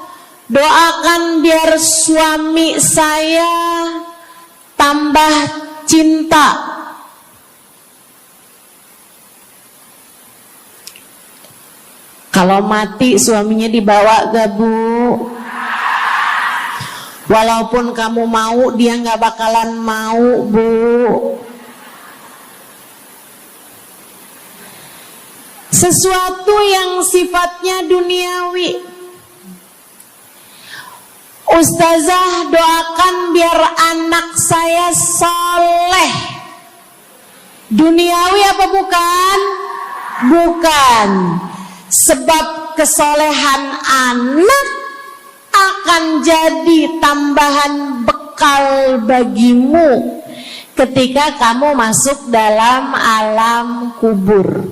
Doakan biar suami saya tambah cinta. Kalau mati suaminya dibawa gak Bu? Walaupun kamu mau, dia gak bakalan mau Bu. Sesuatu yang sifatnya duniawi. Ustazah, doakan biar anak saya soleh. Duniawi apa bukan? Bukan. Sebab kesolehan anak akan jadi tambahan bekal bagimu ketika kamu masuk dalam alam kubur.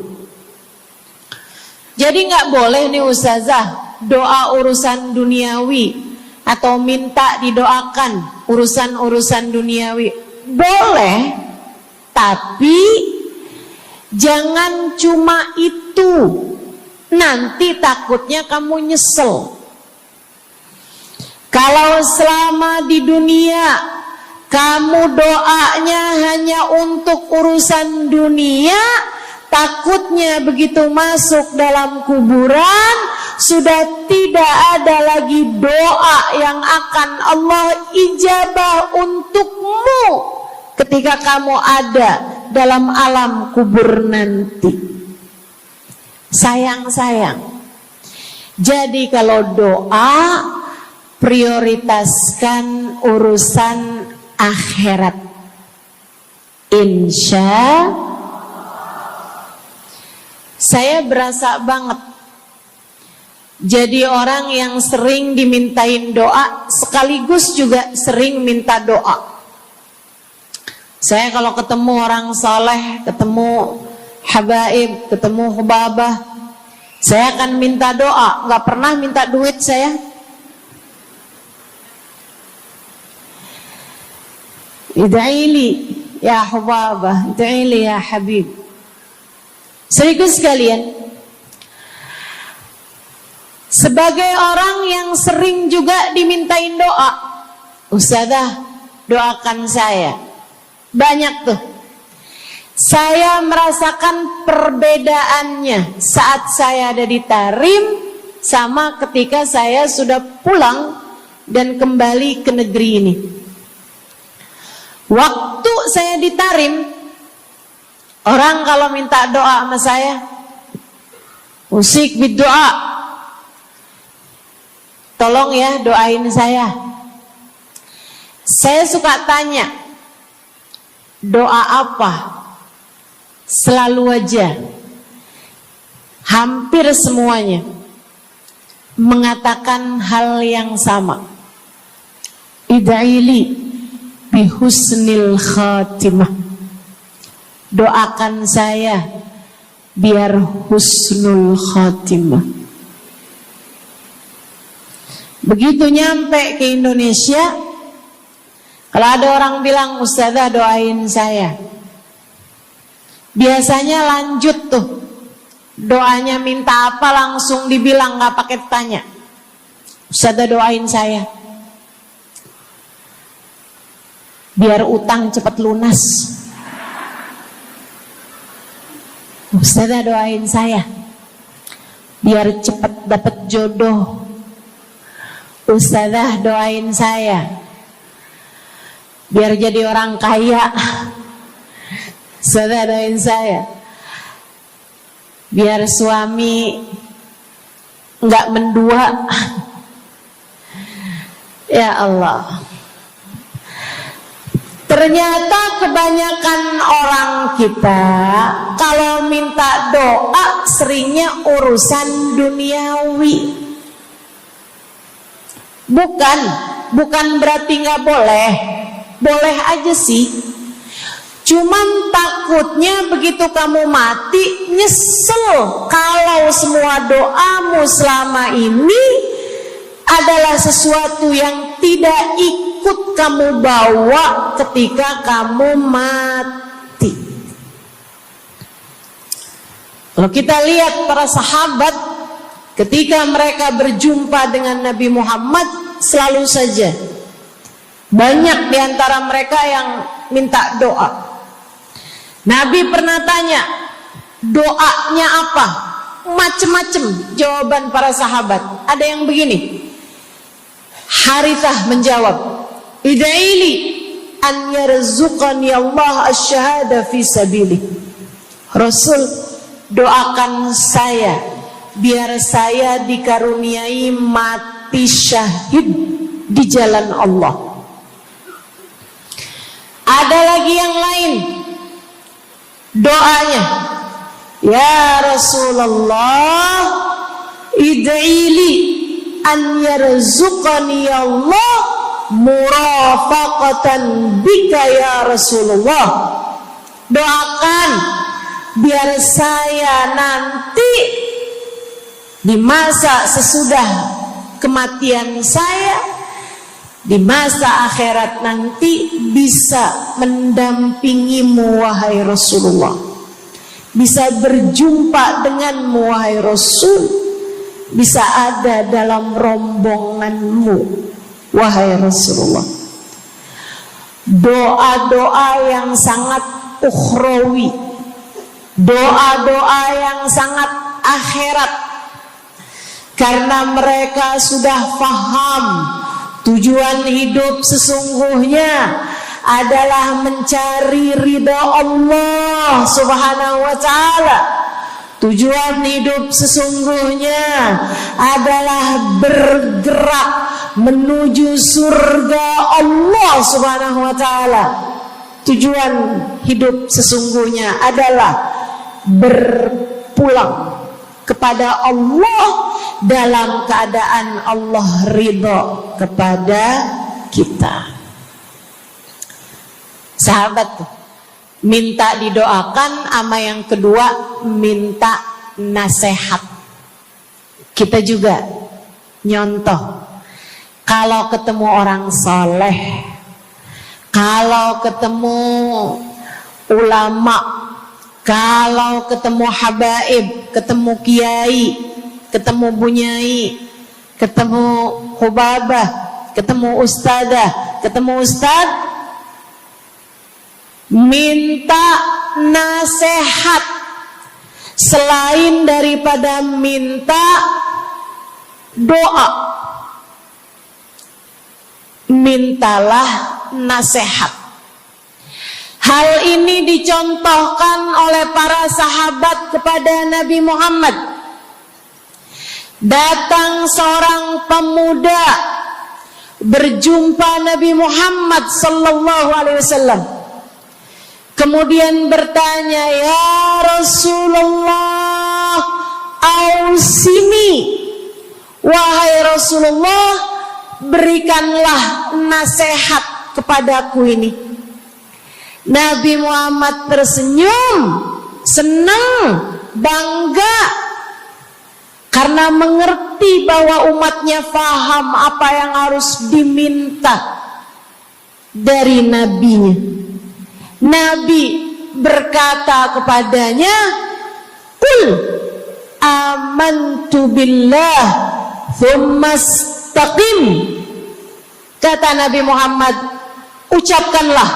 Jadi nggak boleh nih ustazah doa urusan duniawi atau minta didoakan urusan-urusan duniawi. Boleh, tapi jangan cuma itu. Nanti takutnya kamu nyesel. Kalau selama di dunia kamu doanya hanya untuk urusan dunia, takutnya begitu masuk dalam kuburan sudah tidak ada lagi doa yang akan Allah ijabah untukmu ketika kamu ada dalam alam kubur nanti. Sayang-sayang. Jadi kalau doa, prioritaskan urusan akhirat. Insya saya berasa banget jadi orang yang sering dimintain doa sekaligus juga sering minta doa. Saya kalau ketemu orang soleh, ketemu habaib, ketemu hubabah, saya akan minta doa, nggak pernah minta duit saya. Ida'ili ya hubabah, ida'ili ya habib. Serius sekalian, sebagai orang yang sering juga dimintain doa, ustazah doakan saya. Banyak tuh. Saya merasakan perbedaannya saat saya ada di Tarim sama ketika saya sudah pulang dan kembali ke negeri ini. Waktu saya di Tarim, orang kalau minta doa sama saya, usik berdoa, tolong ya doain saya. Saya suka tanya, doa apa? Selalu aja, hampir semuanya mengatakan hal yang sama. Ida'ili bihusnil khatimah. Doakan saya biar husnul khatimah. Begitu nyampe ke Indonesia, kalau ada orang bilang ustazah doain saya, biasanya lanjut tuh doanya, minta apa langsung dibilang, nggak pakai tanya. Ustazah doain saya biar utang cepat lunas. Ustazah doain saya biar cepat dapat jodoh. Ustazah doain saya biar jadi orang kaya. Ustazah doain saya biar suami nggak mendua. Ya Allah, ternyata kebanyakan orang kita kalau minta doa seringnya urusan duniawi. Bukan berarti nggak boleh, boleh aja sih. Cuman takutnya begitu kamu mati nyesel kalau semua doamu selama ini adalah sesuatu yang tidak ikut kamu bawa ketika kamu mati. Kalau kita lihat para sahabat ketika mereka berjumpa dengan Nabi Muhammad, selalu saja banyak di antara mereka yang minta doa. Nabi pernah tanya, doanya apa? Macem-macem jawaban para sahabat. Ada yang begini, Harithah menjawab, ida'ili an yarzuqani Allah asyhada fi sabilih. Rasul, doakan saya biar saya dikaruniai mati syahid di jalan Allah. Ada lagi yang lain doanya, ya Rasulullah, id'ili an yarzuqani Allah murafaqatan bika ya Rasulullah. Doakan biar saya nanti di masa sesudah kematian saya, di masa akhirat nanti bisa mendampingimu wahai Rasulullah, bisa berjumpa denganmu wahai Rasul, bisa ada dalam rombonganmu wahai Rasulullah. Doa-doa yang sangat ukhrawi, doa-doa yang sangat akhirat, karena mereka sudah faham tujuan hidup sesungguhnya adalah mencari ridha Allah Subhanahu wa ta'ala. Tujuan hidup sesungguhnya adalah bergerak menuju surga Allah Subhanahu wa ta'ala. Tujuan hidup sesungguhnya adalah berpulang kepada Allah dalam keadaan Allah ridha kepada kita. Sahabat tuh minta didoakan, sama yang kedua minta nasihat. Kita juga nyontoh, kalau ketemu orang soleh, kalau ketemu ulama, kalau ketemu habaib, ketemu kiai, ketemu bunyai, ketemu khubabah, ketemu ustadzah, ketemu ustadz, minta nasihat. Selain daripada minta doa, mintalah nasihat. Hal ini dicontohkan oleh para sahabat kepada Nabi Muhammad. Datang seorang pemuda berjumpa Nabi Muhammad sallallahu alaihi wasallam. Kemudian bertanya, ya Rasulullah, ausini, wahai Rasulullah, berikanlah nasihat kepadaku ini. Nabi Muhammad tersenyum, senang, bangga, karena mengerti bahwa umatnya faham apa yang harus diminta dari nabinya. Nabi berkata kepadanya, qul amantu billah thumma istaqim. Kata Nabi Muhammad, ucapkanlah,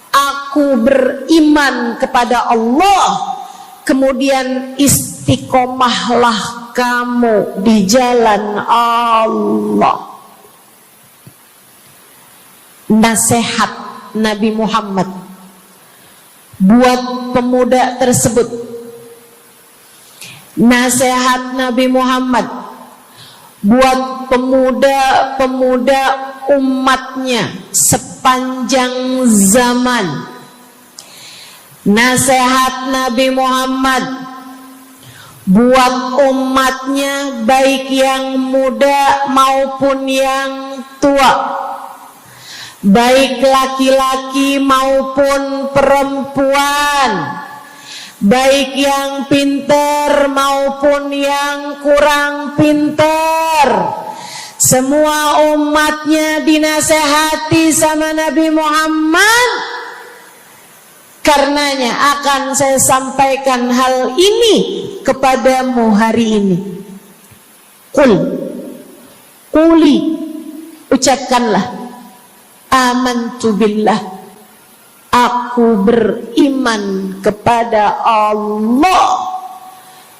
aku beriman kepada Allah, kemudian istiqomahlah kamu di jalan Allah. Nasihat Nabi Muhammad buat pemuda tersebut, nasihat Nabi Muhammad buat pemuda-pemuda umatnya sepanjang zaman, nasihat Nabi Muhammad buat umatnya baik yang muda maupun yang tua, baik laki-laki maupun perempuan, baik yang pintar maupun yang kurang pintar. Semua umatnya dinasehati sama Nabi Muhammad. Karenanya akan saya sampaikan hal ini kepadamu hari ini. Quli, ucapkanlah, amantu billah, aku beriman kepada Allah.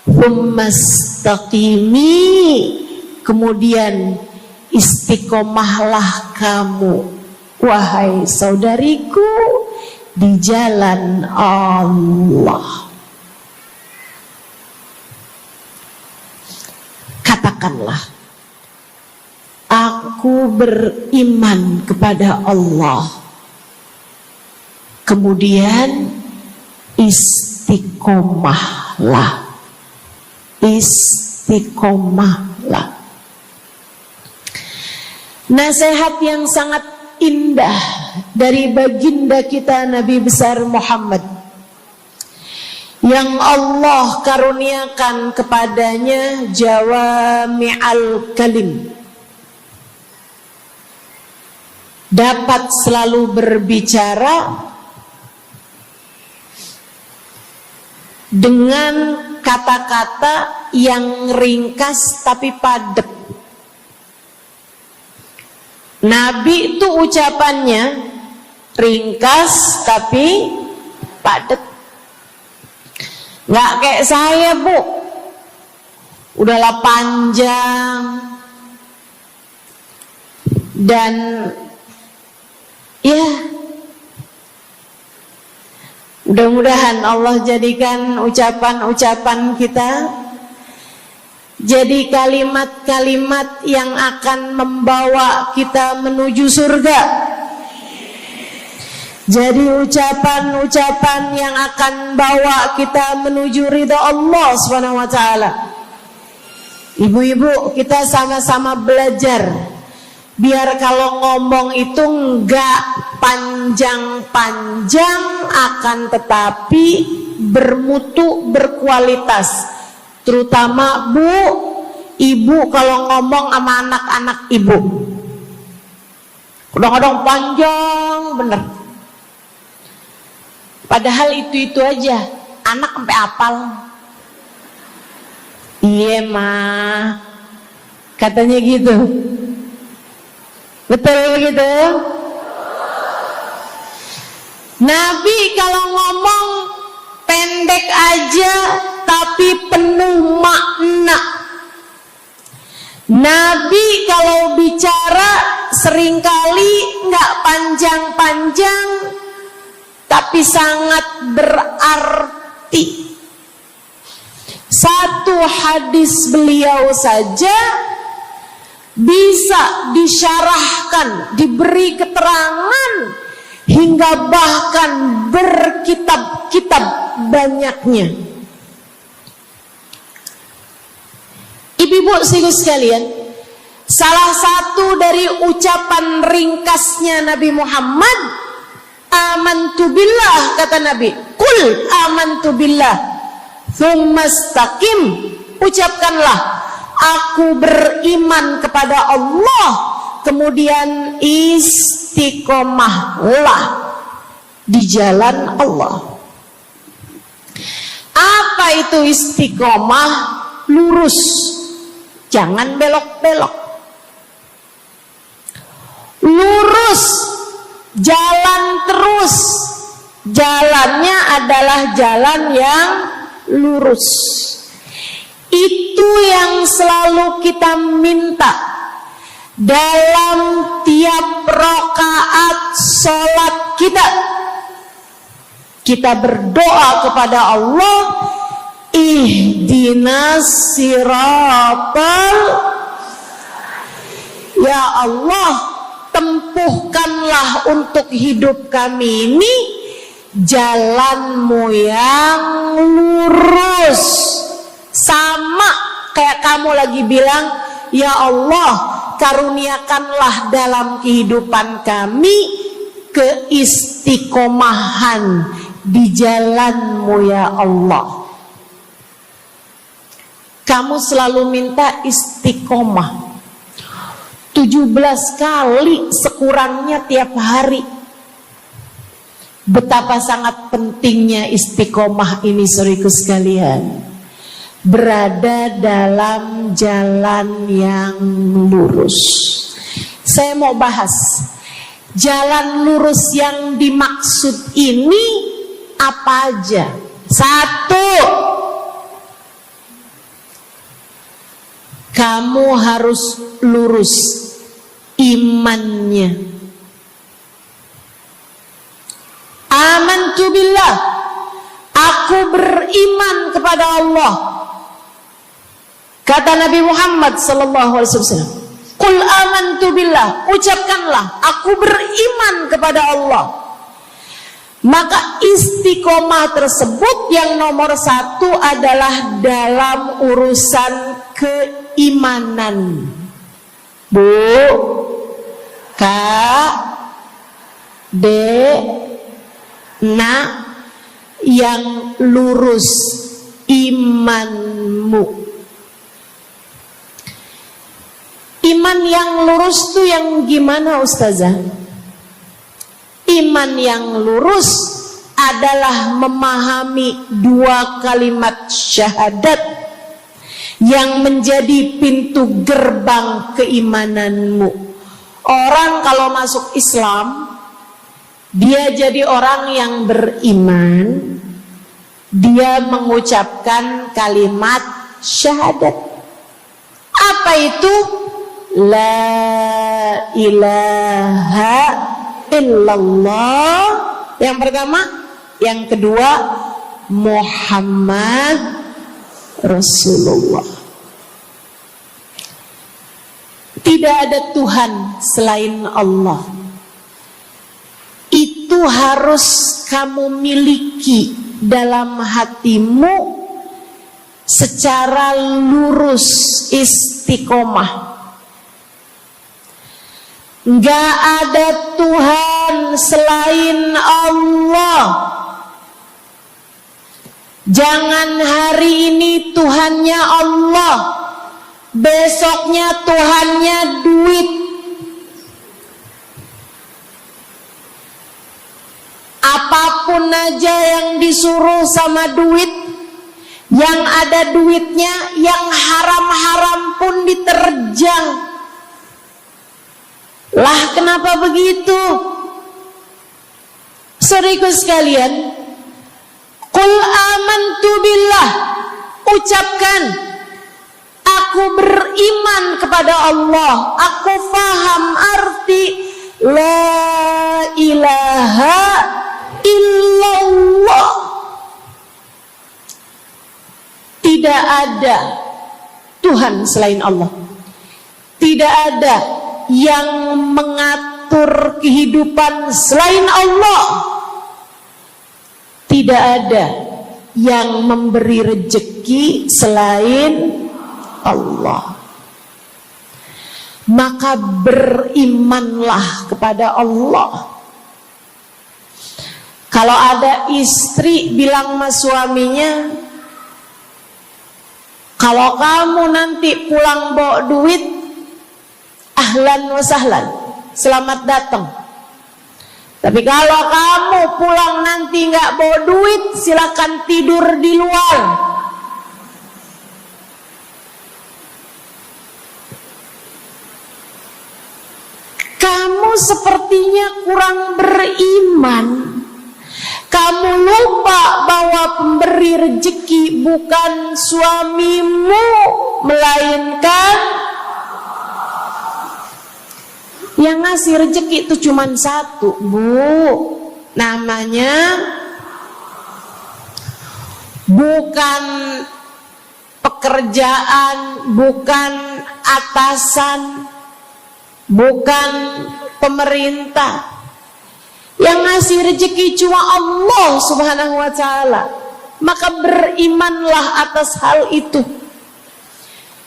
Tsumastaqimi, kemudian istiqomahlah kamu, wahai saudariku, di jalan Allah. Katakanlah, aku beriman kepada Allah. Kemudian istiqomahlah. Istiqomahlah. Nasihat yang sangat indah dari baginda kita Nabi besar Muhammad, yang Allah karuniakan kepadanya jawami'al kalim, dapat selalu berbicara dengan kata-kata yang ringkas tapi padat. Nabi itu ucapannya ringkas tapi padat. Nggak kayak saya, Bu, udahlah panjang. Dan ya, mudah-mudahan Allah jadikan ucapan-ucapan kita jadi kalimat-kalimat yang akan membawa kita menuju surga. Jadi ucapan-ucapan yang akan bawa kita menuju ridha Allah Subhanahu wa taala. Ibu-ibu, kita sama-sama belajar biar kalau ngomong itu enggak panjang-panjang, akan tetapi bermutu, berkualitas. Terutama Bu, ibu kalau ngomong sama anak-anak ibu, kadang-kadang panjang bener. Padahal itu aja, anak sampai hafal. Iya mah, katanya gitu. Betul gitu? Nabi kalau ngomong pendek aja tapi penuh makna. Nabi kalau bicara seringkali nggak panjang-panjang tapi sangat berarti. Satu hadis beliau saja bisa disyarahkan, diberi keterangan, hingga bahkan berkitab-kitab banyaknya. Ibu-ibu sekalian, salah satu dari ucapan ringkasnya Nabi Muhammad, amantu billah, kata Nabi, qul amantu billah, tsumastaqim, ucapkanlah, aku beriman kepada Allah, kemudian istiqomahlah di jalan Allah. Apa itu istiqomah? Lurus, jangan belok-belok. Lurus, jalan terus. Jalannya adalah jalan yang lurus. Itu yang selalu kita minta dalam tiap rakaat sholat kita. Kita berdoa kepada Allah, ihdinas siratal, ya Allah, tempuhkanlah untuk hidup kami ini jalan-Mu yang lurus. Sama kayak kamu lagi bilang, ya Allah, karuniakanlah dalam kehidupan kami keistiqomahan di jalan-Mu ya Allah. Kamu selalu minta istiqomah 17 kali sekurangnya tiap hari. Betapa sangat pentingnya istiqomah ini, saudaraku sekalian. berada dalam jalan yang lurus. Saya mau bahas jalan lurus yang dimaksud ini apa aja. Satu, kamu harus lurus imannya. Amantu billah, aku beriman kepada Allah. Kata Nabi Muhammad sallallahu alaihi wasallam, "Qul amantu billah," ucapkanlah, aku beriman kepada Allah. Maka istiqomah tersebut yang nomor satu adalah dalam urusan keimanan. Bu, Kak, Dek, Nak, yang lurus imanmu. Iman yang lurus tuh yang gimana, Ustazah? Iman yang lurus adalah memahami dua kalimat syahadat yang menjadi pintu gerbang keimananmu. Orang kalau masuk Islam, dia jadi orang yang beriman, dia mengucapkan kalimat syahadat. Apa itu? La ilaha illallah. Yang pertama, yang kedua, Muhammad Rasulullah. Tidak ada Tuhan selain Allah. Itu harus kamu miliki dalam hatimu secara lurus, istiqomah. Gak ada Tuhan selain Allah. Jangan hari ini Tuhannya Allah, besoknya Tuhannya duit. Apapun aja yang disuruh sama duit, yang ada duitnya, yang haram-haram pun diterjang. Lah kenapa begitu? Saudaraku sekalian, qul amantu billah, ucapkan, aku beriman kepada Allah, aku faham arti la ilaha illallah. Tidak ada Tuhan selain Allah. Tidak ada yang mengatur kehidupan selain Allah. Tidak ada yang memberi rezeki selain Allah. Maka berimanlah kepada Allah. Kalau ada istri bilang sama suaminya, kalau kamu nanti pulang bawa duit, ahlan wa sahlan, selamat datang. Tapi kalau kamu pulang nanti nggak bawa duit, silakan tidur di luar. Kamu sepertinya kurang beriman. Kamu lupa bahwa pemberi rezeki bukan suamimu, melainkan yang ngasih rezeki itu cuma satu, Bu. Namanya bukan pekerjaan, bukan atasan, bukan pemerintah. Yang ngasih rezeki cuma Allah Subhanahu wa ta'ala. Maka berimanlah atas hal itu.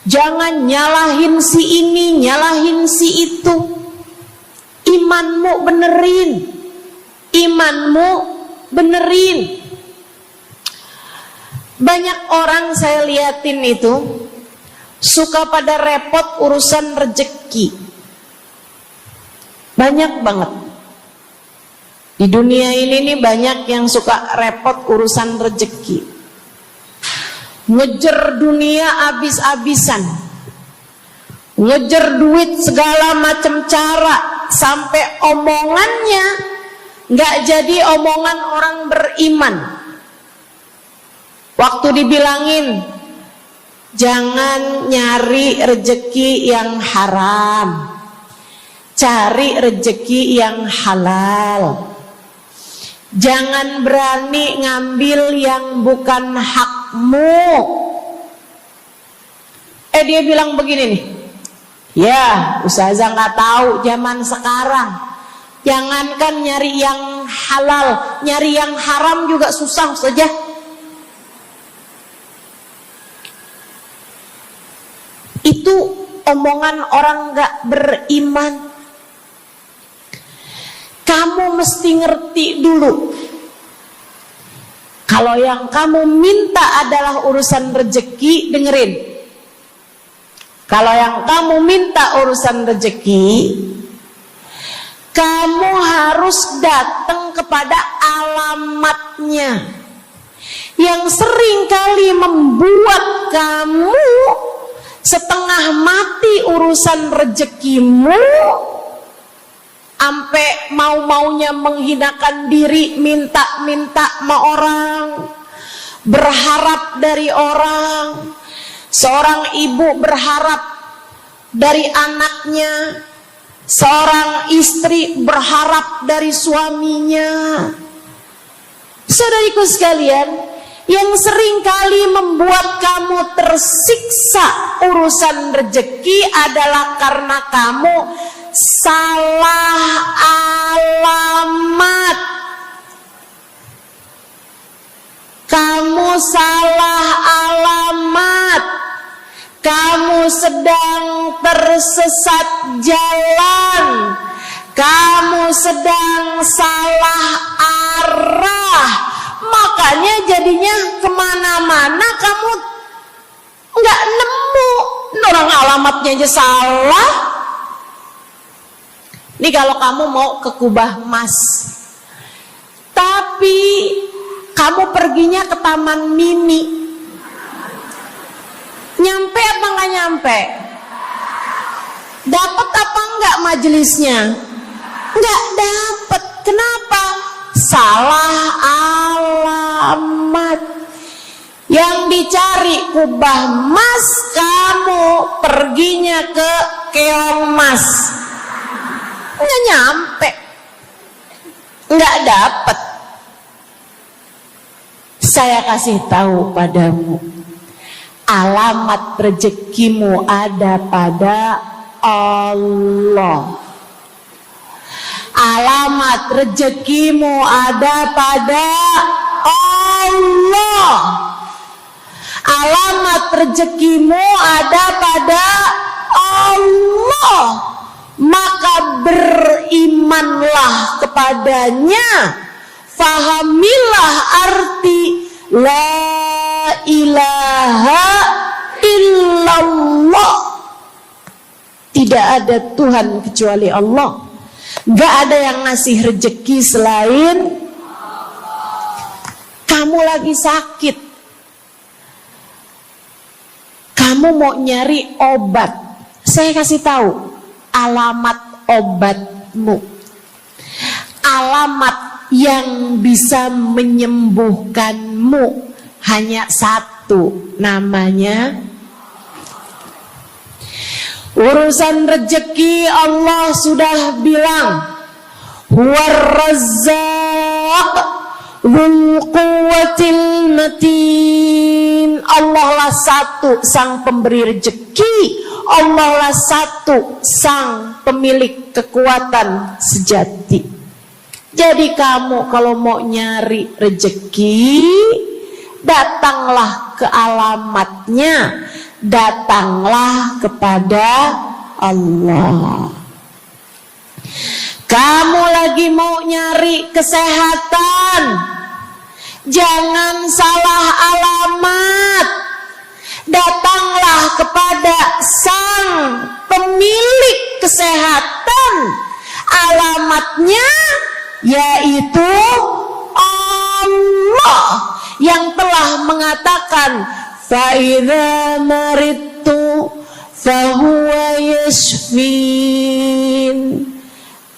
Jangan nyalahin si ini, nyalahin si itu. Imanmu benerin. Imanmu benerin. Banyak orang saya liatin itu suka pada repot urusan rezeki. Banyak banget. Di dunia ini nih banyak yang suka repot urusan rezeki. ngejar dunia abis-abisan, ngejar duit segala macam cara, sampai omongannya nggak jadi omongan orang beriman. Waktu dibilangin jangan nyari rejeki yang haram, cari rejeki yang halal. Jangan berani ngambil yang bukan hakmu. Dia bilang begini nih, ya ustazah nggak tahu zaman sekarang, jangankan nyari yang halal, nyari yang haram juga susah saja. Itu omongan orang gak beriman. Kamu mesti ngerti dulu, kalau yang kamu minta adalah urusan rezeki, dengerin. Kalau yang kamu minta urusan rezeki, kamu harus datang kepada alamatnya, yang sering kali membuat kamu setengah mati urusan rezekimu, sampai mau-maunya menghinakan diri, minta-minta sama orang, berharap dari orang. Seorang ibu berharap dari anaknya, seorang istri berharap dari suaminya. Saudariku sekalian, yang sering kali membuat kamu tersiksa urusan rezeki adalah karena kamu salah alamat. Kamu salah alamat. Kamu sedang tersesat jalan. Kamu sedang salah arah. Makanya jadinya kemana-mana kamu nggak nemu. Orang alamatnya aja salah. Ini kalau kamu mau ke Kubah Mas, tapi kamu perginya ke Taman Mini, nyampe apa nggak nyampe? Dapat apa enggak majelisnya? Nggak dapat. Kenapa? Salah alamat. Yang dicari Kubah Mas, kamu perginya ke Keong Mas. Nggak nyampe, nggak dapat. Saya kasih tahu padamu, alamat rezekimu ada pada Allah. Alamat rezekimu ada pada Allah. Alamat rezekimu ada pada Allah. Maka berimanlah kepadanya, fahamilah arti la ilaha illallah. Tidak ada Tuhan kecuali Allah. Gak ada yang ngasih rezeki selain kamu. Lagi sakit, kamu mau nyari obat, saya kasih tahu alamat obatmu. Alamat yang bisa menyembuhkanmu hanya satu, namanya urusan rezeki. Allah sudah bilang, huwar razzaq dzul quwwatil matin. Allah lah satu sang pemberi rezeki. Allah lah satu sang pemilik kekuatan sejati. Jadi kamu kalau mau nyari rezeki, datanglah ke alamatnya, datanglah kepada Allah. Kamu lagi mau nyari kesehatan, jangan salah alamat. Datanglah kepada sang pemilik kesehatan. Alamatnya yaitu Allah yang telah mengatakan, fa idza maridtu fa huwa yashfin.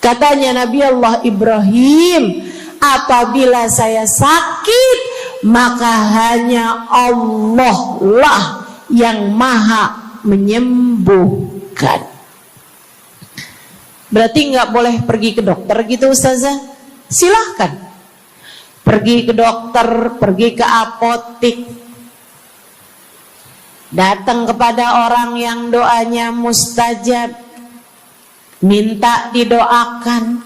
Katanya Nabi Allah Ibrahim, apabila saya sakit, maka hanya Allah lah yang maha menyembuhkan. Berarti nggak boleh pergi ke dokter gitu Ustazah? Silahkan pergi ke dokter, pergi ke apotik, datang kepada orang yang doanya mustajab, minta didoakan.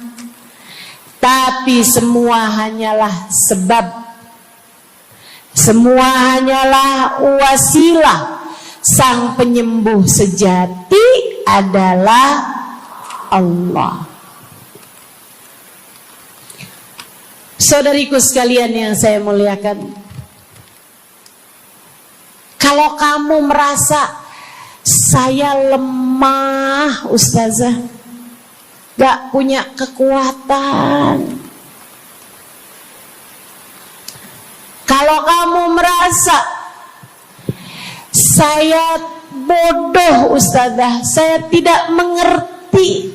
Tapi semua hanyalah sebab, semua hanyalah wasilah. Sang penyembuh sejati adalah Allah. Saudariku sekalian yang saya muliakan, kalau kamu merasa saya lemah Ustazah, gak punya kekuatan, kalau kamu merasa saya bodoh Ustazah, saya tidak mengerti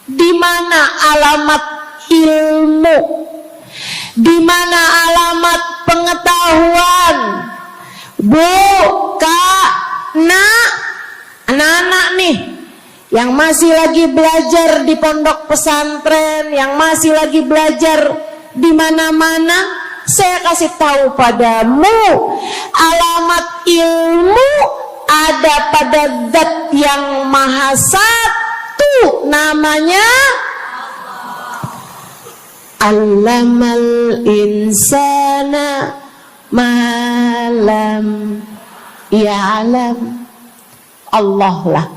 di mana alamat ilmu, di mana alamat pengetahuan. Bu, Kak, Nak, anak-anak nih yang masih lagi belajar di pondok pesantren, yang masih lagi belajar di mana-mana, saya kasih tahu padamu, alamat ilmu ada pada Zat yang Maha Satu, namanya Allamal insana malam ya'lam. Allah lah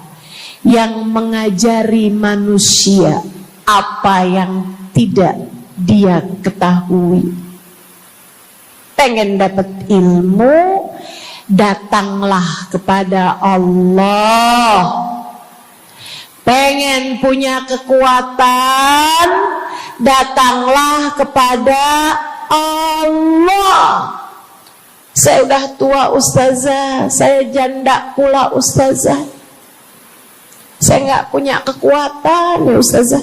yang mengajari manusia apa yang tidak dia ketahui. Pengen dapat ilmu, datanglah kepada Allah. Pengen punya kekuatan, datanglah kepada Allah. Saya udah tua Ustazah, saya janda pula Ustazah, saya nggak punya kekuatan ya Ustazah.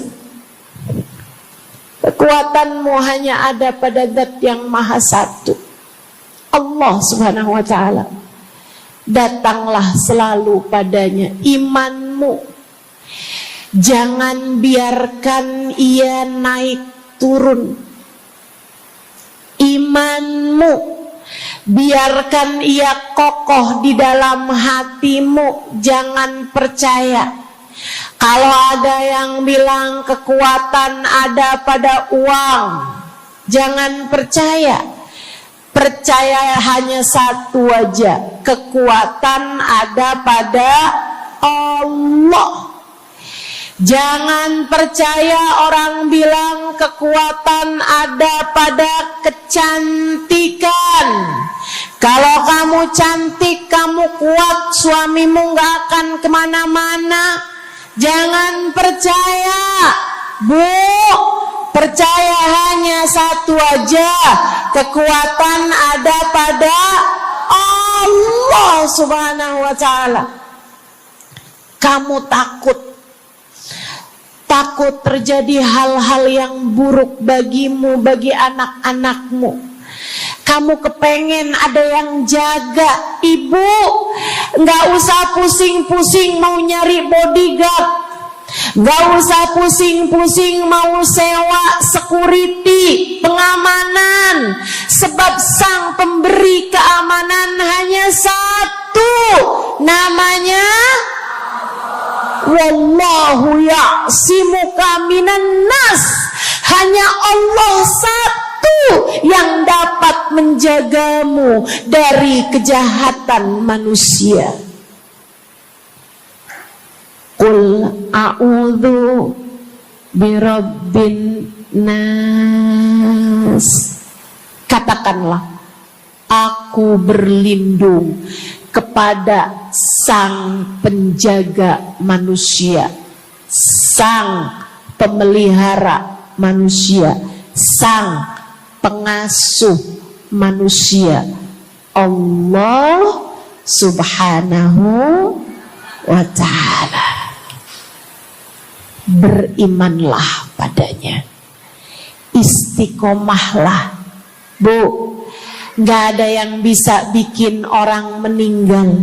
Kekuatanmu hanya ada pada Zat yang Maha Satu, Allah Subhanahu wa Ta'ala. Datanglah selalu padanya. Imanmu jangan biarkan ia naik turun. Imanmu biarkan ia kokoh di dalam hatimu. Jangan percaya kalau ada yang bilang kekuatan ada pada uang. Jangan percaya. Percaya hanya satu aja, kekuatan ada pada Allah. Jangan percaya orang bilang kekuatan ada pada kecantikan. Kalau kamu cantik, kamu kuat, suamimu gak akan kemana-mana. Jangan percaya, Bu. Percaya hanya satu aja, kekuatan ada pada Allah Subhanahu wa Ta'ala. Kamu takut terjadi hal-hal yang buruk bagimu, bagi anak-anakmu. Kamu kepengen ada yang jaga. Ibu, gak usah pusing-pusing mau nyari bodyguard, gak usah pusing-pusing mau sewa security, pengamanan. Sebab sang pemberi keamanan hanya satu, namanya Wallahu ya'simuka minan nas. Hanya Allah satu yang dapat menjagamu dari kejahatan manusia. Qul a'udzu birabbin nas. Katakanlah, aku berlindung kepada sang penjaga manusia, sang pemelihara manusia, sang pengasuh manusia, Allah Subhanahu wa ta'ala. Berimanlah padanya, istiqomahlah. Bu, gak ada yang bisa bikin orang meninggal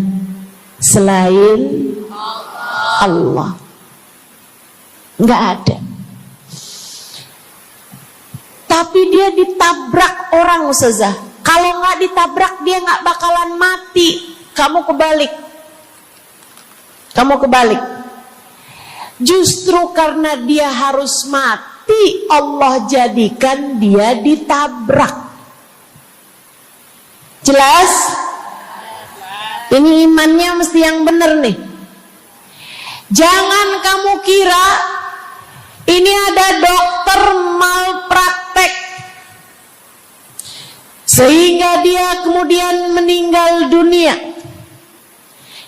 selain Allah. Gak ada. Tapi dia ditabrak orang, Ustazah. Kalau gak ditabrak dia gak bakalan mati. Kamu kebalik. Justru karena dia harus mati, Allah jadikan dia ditabrak. Jelas? Ini imannya mesti yang benar nih. Jangan kamu kira ini ada dokter malpraktek sehingga dia kemudian meninggal dunia.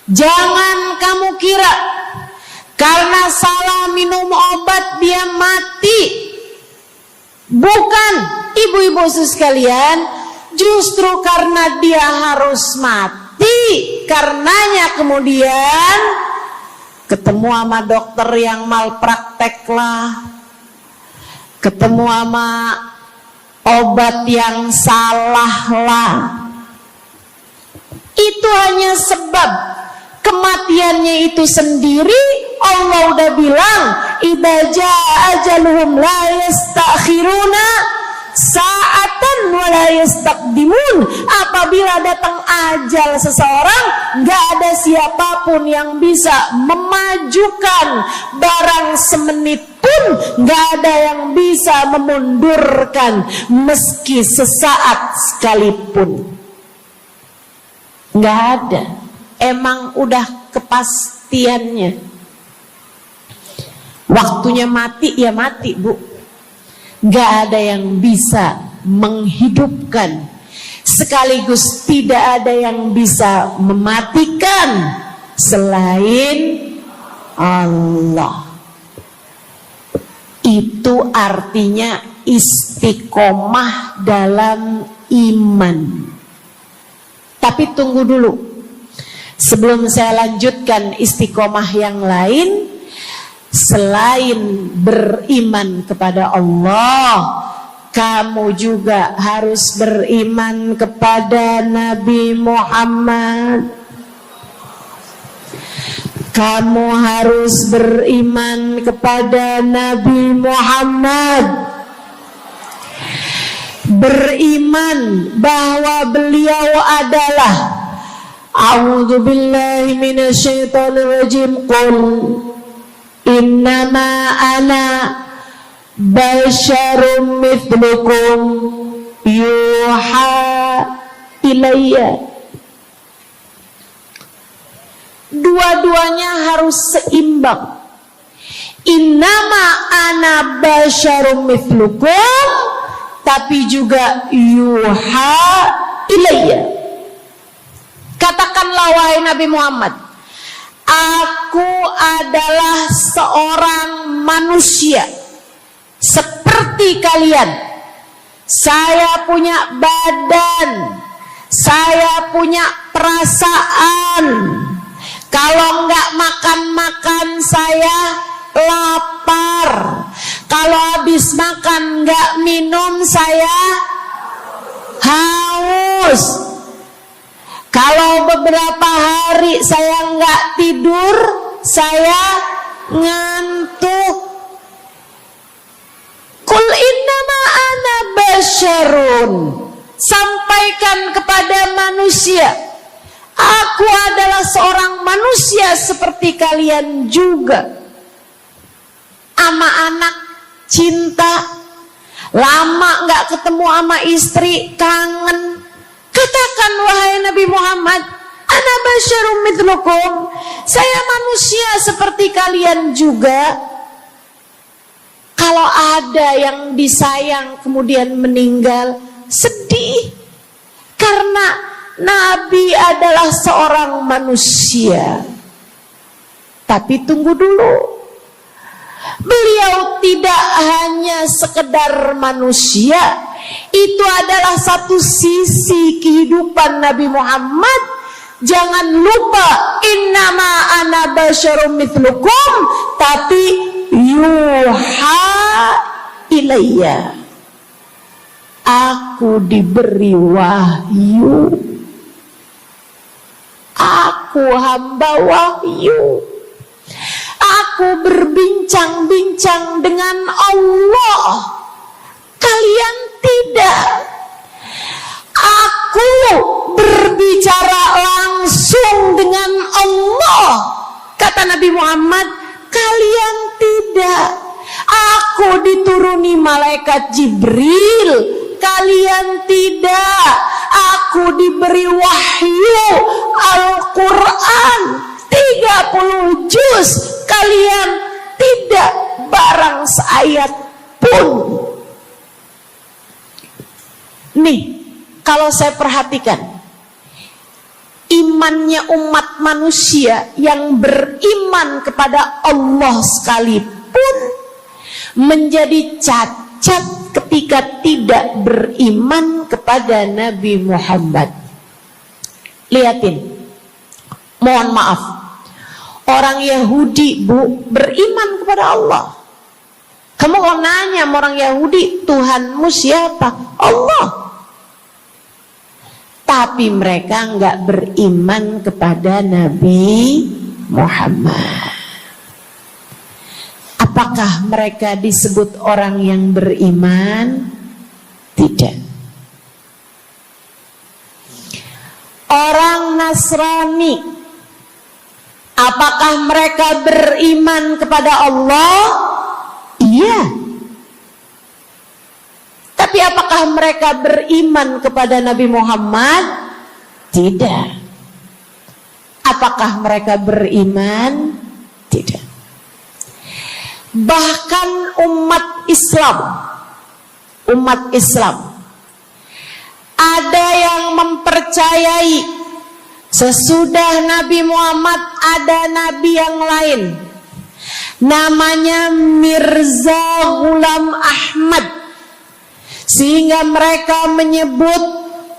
Jangan kamu kira karena salah minum obat dia mati. Bukan, ibu-ibu sekalian, justru karena dia harus mati, karenanya kemudian ketemu sama dokter yang malpraktek lah, ketemu sama obat yang salah lah. Itu hanya sebab kematiannya itu sendiri. Allah udah bilang, idza jaa ajaluhum la yastakhiruna sa'atan wa la yastaqdimun. Apabila datang ajal seseorang, gak ada siapapun yang bisa memajukan barang semenit pun, gak ada yang bisa memundurkan meski sesaat sekalipun. Gak ada. Emang udah kepastiannya. Waktunya mati, ya mati, Bu. Gak ada yang bisa menghidupkan, sekaligus tidak ada yang bisa mematikan selain Allah. Itu artinya istiqomah dalam iman. Tapi tunggu dulu, sebelum saya lanjutkan istiqomah yang lain. Selain beriman kepada Allah, kamu juga harus beriman kepada Nabi Muhammad. Kamu harus beriman kepada Nabi Muhammad. Beriman bahwa beliau adalah, a'udzubillahi minasyaitonirrajim, qul innama ana basyarum mithlukum yuha ilayya. Dua-duanya harus seimbang. Innama ana basyarum mithlukum, tapi juga yuha ilayya. Katakanlah wahai Nabi Muhammad, aku adalah seorang manusia seperti kalian. Saya punya badan, saya punya perasaan. Kalau nggak makan-makan saya lapar. Kalau habis makan nggak minum saya haus. Kalau beberapa hari saya nggak tidur, saya ngantuk. Qul innama ana basyarun. Sampaikan kepada manusia, aku adalah seorang manusia seperti kalian juga. Ama anak cinta, lama nggak ketemu sama istri, kangen. Katakan wahai Nabi Muhammad, ana basyarum mithlukum, saya manusia seperti kalian juga. Kalau ada yang disayang kemudian meninggal, sedih. Karena Nabi adalah seorang manusia. Tapi tunggu dulu, Beliau tidak hanya sekedar manusia, itu adalah satu sisi kehidupan Nabi Muhammad. Jangan lupa, innama ana basyarum mithlukum, tapi yuha ilayya, aku diberi wahyu, aku hamba wahyu, aku berbincang-bincang dengan Allah, kalian tidak. Aku berbicara langsung dengan Allah, kata Nabi Muhammad, kalian tidak. Aku dituruni malaikat Jibril, kalian tidak. Aku diberi wahyu Al-Quran 30 juz, kalian tidak barang seayat pun. Nih, kalau saya perhatikan, imannya umat manusia yang beriman kepada Allah sekalipun menjadi cacat ketika tidak beriman kepada Nabi Muhammad. Lihatin, mohon maaf, orang Yahudi, Bu, beriman kepada Allah. Kamu kalau nanya sama orang Yahudi, Tuhanmu siapa? Allah. Tapi mereka enggak beriman kepada Nabi Muhammad. Apakah mereka disebut orang yang beriman? Tidak. Orang Nasrani, apakah mereka beriman kepada Allah? Iya. Tapi apakah mereka beriman kepada Nabi Muhammad? Tidak. Apakah mereka beriman? Tidak. Bahkan umat Islam ada yang mempercayai sesudah Nabi Muhammad ada nabi yang lain, namanya Mirza Ghulam Ahmad, sehingga mereka menyebut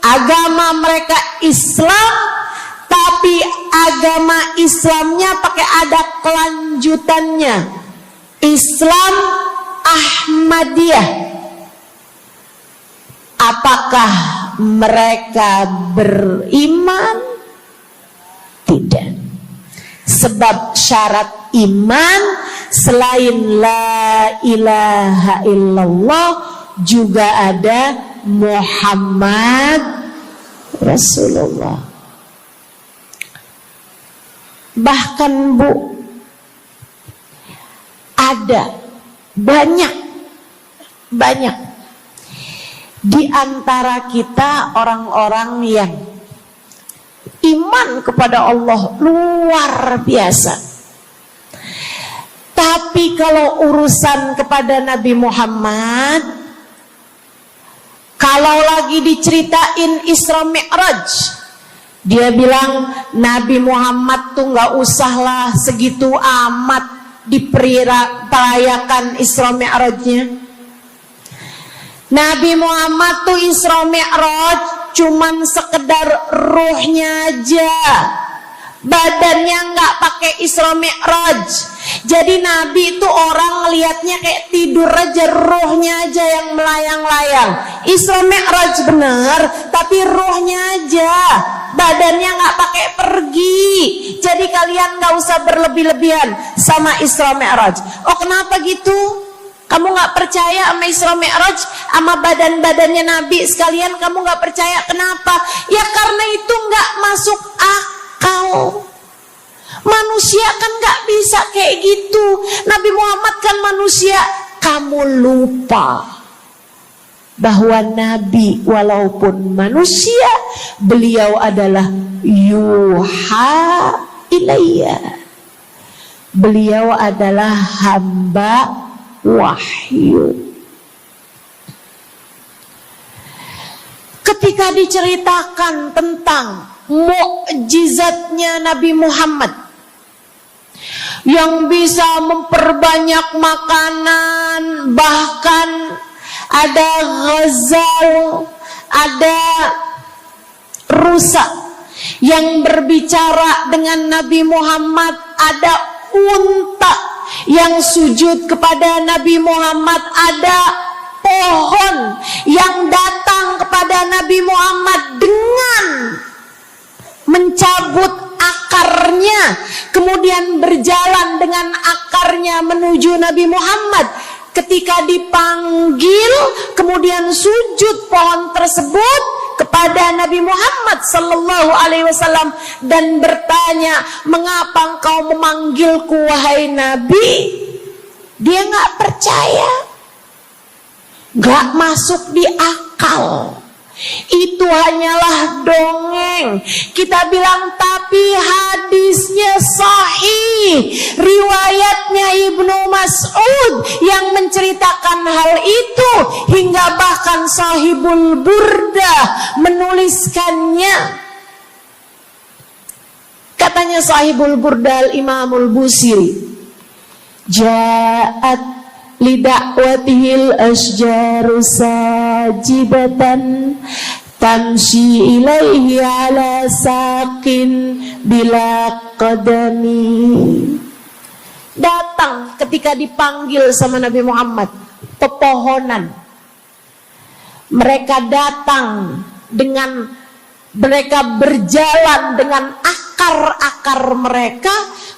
agama mereka Islam, tapi agama Islamnya pakai ada kelanjutannya, Islam Ahmadiyah. Apakah mereka beriman? Tidak. Sebab syarat iman selain la ilaha illallah juga ada Muhammad Rasulullah. Bahkan, Bu, ada banyak di antara kita orang-orang yang iman kepada Allah luar biasa, tapi kalau urusan kepada Nabi Muhammad, kalau lagi diceritain Isra Mi'raj, dia bilang Nabi Muhammad tuh gak usahlah segitu amat diperayakan Isra Mi'rajnya. Nabi Muhammad tuh Isra Mi'raj cuman sekedar ruhnya aja, badannya nggak pakai Isra Mi'raj. Jadi Nabi itu orang ngelihatnya kayak tidur aja, ruhnya aja yang melayang-layang. Isra Mi'raj bener, tapi ruhnya aja, badannya nggak pakai pergi. Jadi kalian nggak usah berlebih-lebihan sama Isra Mi'raj. Oh, kenapa gitu? Kamu gak percaya sama Isra Mi'raj, sama badan-badannya Nabi sekalian, kamu gak percaya, kenapa? Ya karena itu gak masuk akal. Manusia kan gak bisa kayak gitu. Nabi Muhammad kan manusia. Kamu lupa bahwa Nabi walaupun manusia, beliau adalah yuha ilayya. Beliau adalah hamba wahyu. Ketika diceritakan tentang mukjizatnya Nabi Muhammad, yang bisa memperbanyak makanan, bahkan ada Ghazal, ada rusa yang berbicara dengan Nabi Muhammad, ada unta yang sujud kepada Nabi Muhammad, ada pohon yang datang kepada Nabi Muhammad dengan mencabut akarnya, kemudian berjalan dengan akarnya menuju Nabi Muhammad. Ketika dipanggil, kemudian sujud pohon tersebut kepada Nabi Muhammad sallallahu alaihi wasallam dan bertanya, "Mengapa engkau memanggilku wahai Nabi?" Dia nggak percaya, nggak masuk di akal. Itu hanyalah dongeng. Kita bilang tapi hadisnya sahih. Riwayatnya Ibnu Mas'ud yang menceritakan hal itu, hingga bahkan Sahibul Burdah menuliskannya. Katanya Sahibul Burdah Imamul Busiri, ja'at lidakwatihil asjaru sajibatan tamshi ilaihi ala saqin bila qadami. Datang ketika dipanggil sama Nabi Muhammad pepohonan. Mereka datang dengan, mereka berjalan dengan akar-akar mereka,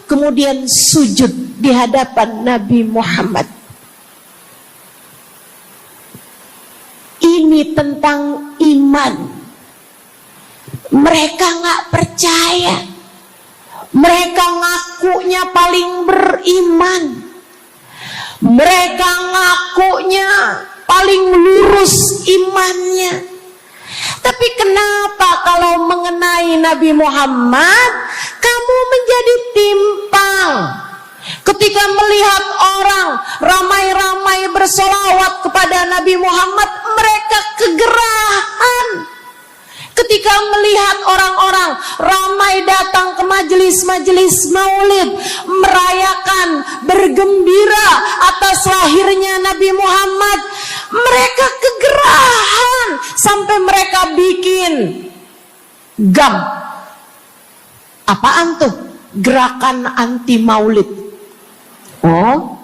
kemudian sujud di hadapan Nabi Muhammad. Ini tentang iman. Mereka nggak percaya. Mereka ngakunya paling beriman. Mereka ngakunya paling lurus imannya. Tapi kenapa kalau mengenai Nabi Muhammad kamu menjadi timpang? Ketika melihat orang ramai-ramai bersolawat kepada Nabi Muhammad, mereka kegerahan. Ketika melihat orang-orang ramai datang ke majelis-majelis maulid, merayakan, bergembira atas lahirnya Nabi Muhammad, mereka kegerahan sampai mereka bikin GAM. Apaan tuh? Gerakan anti maulid. Oh,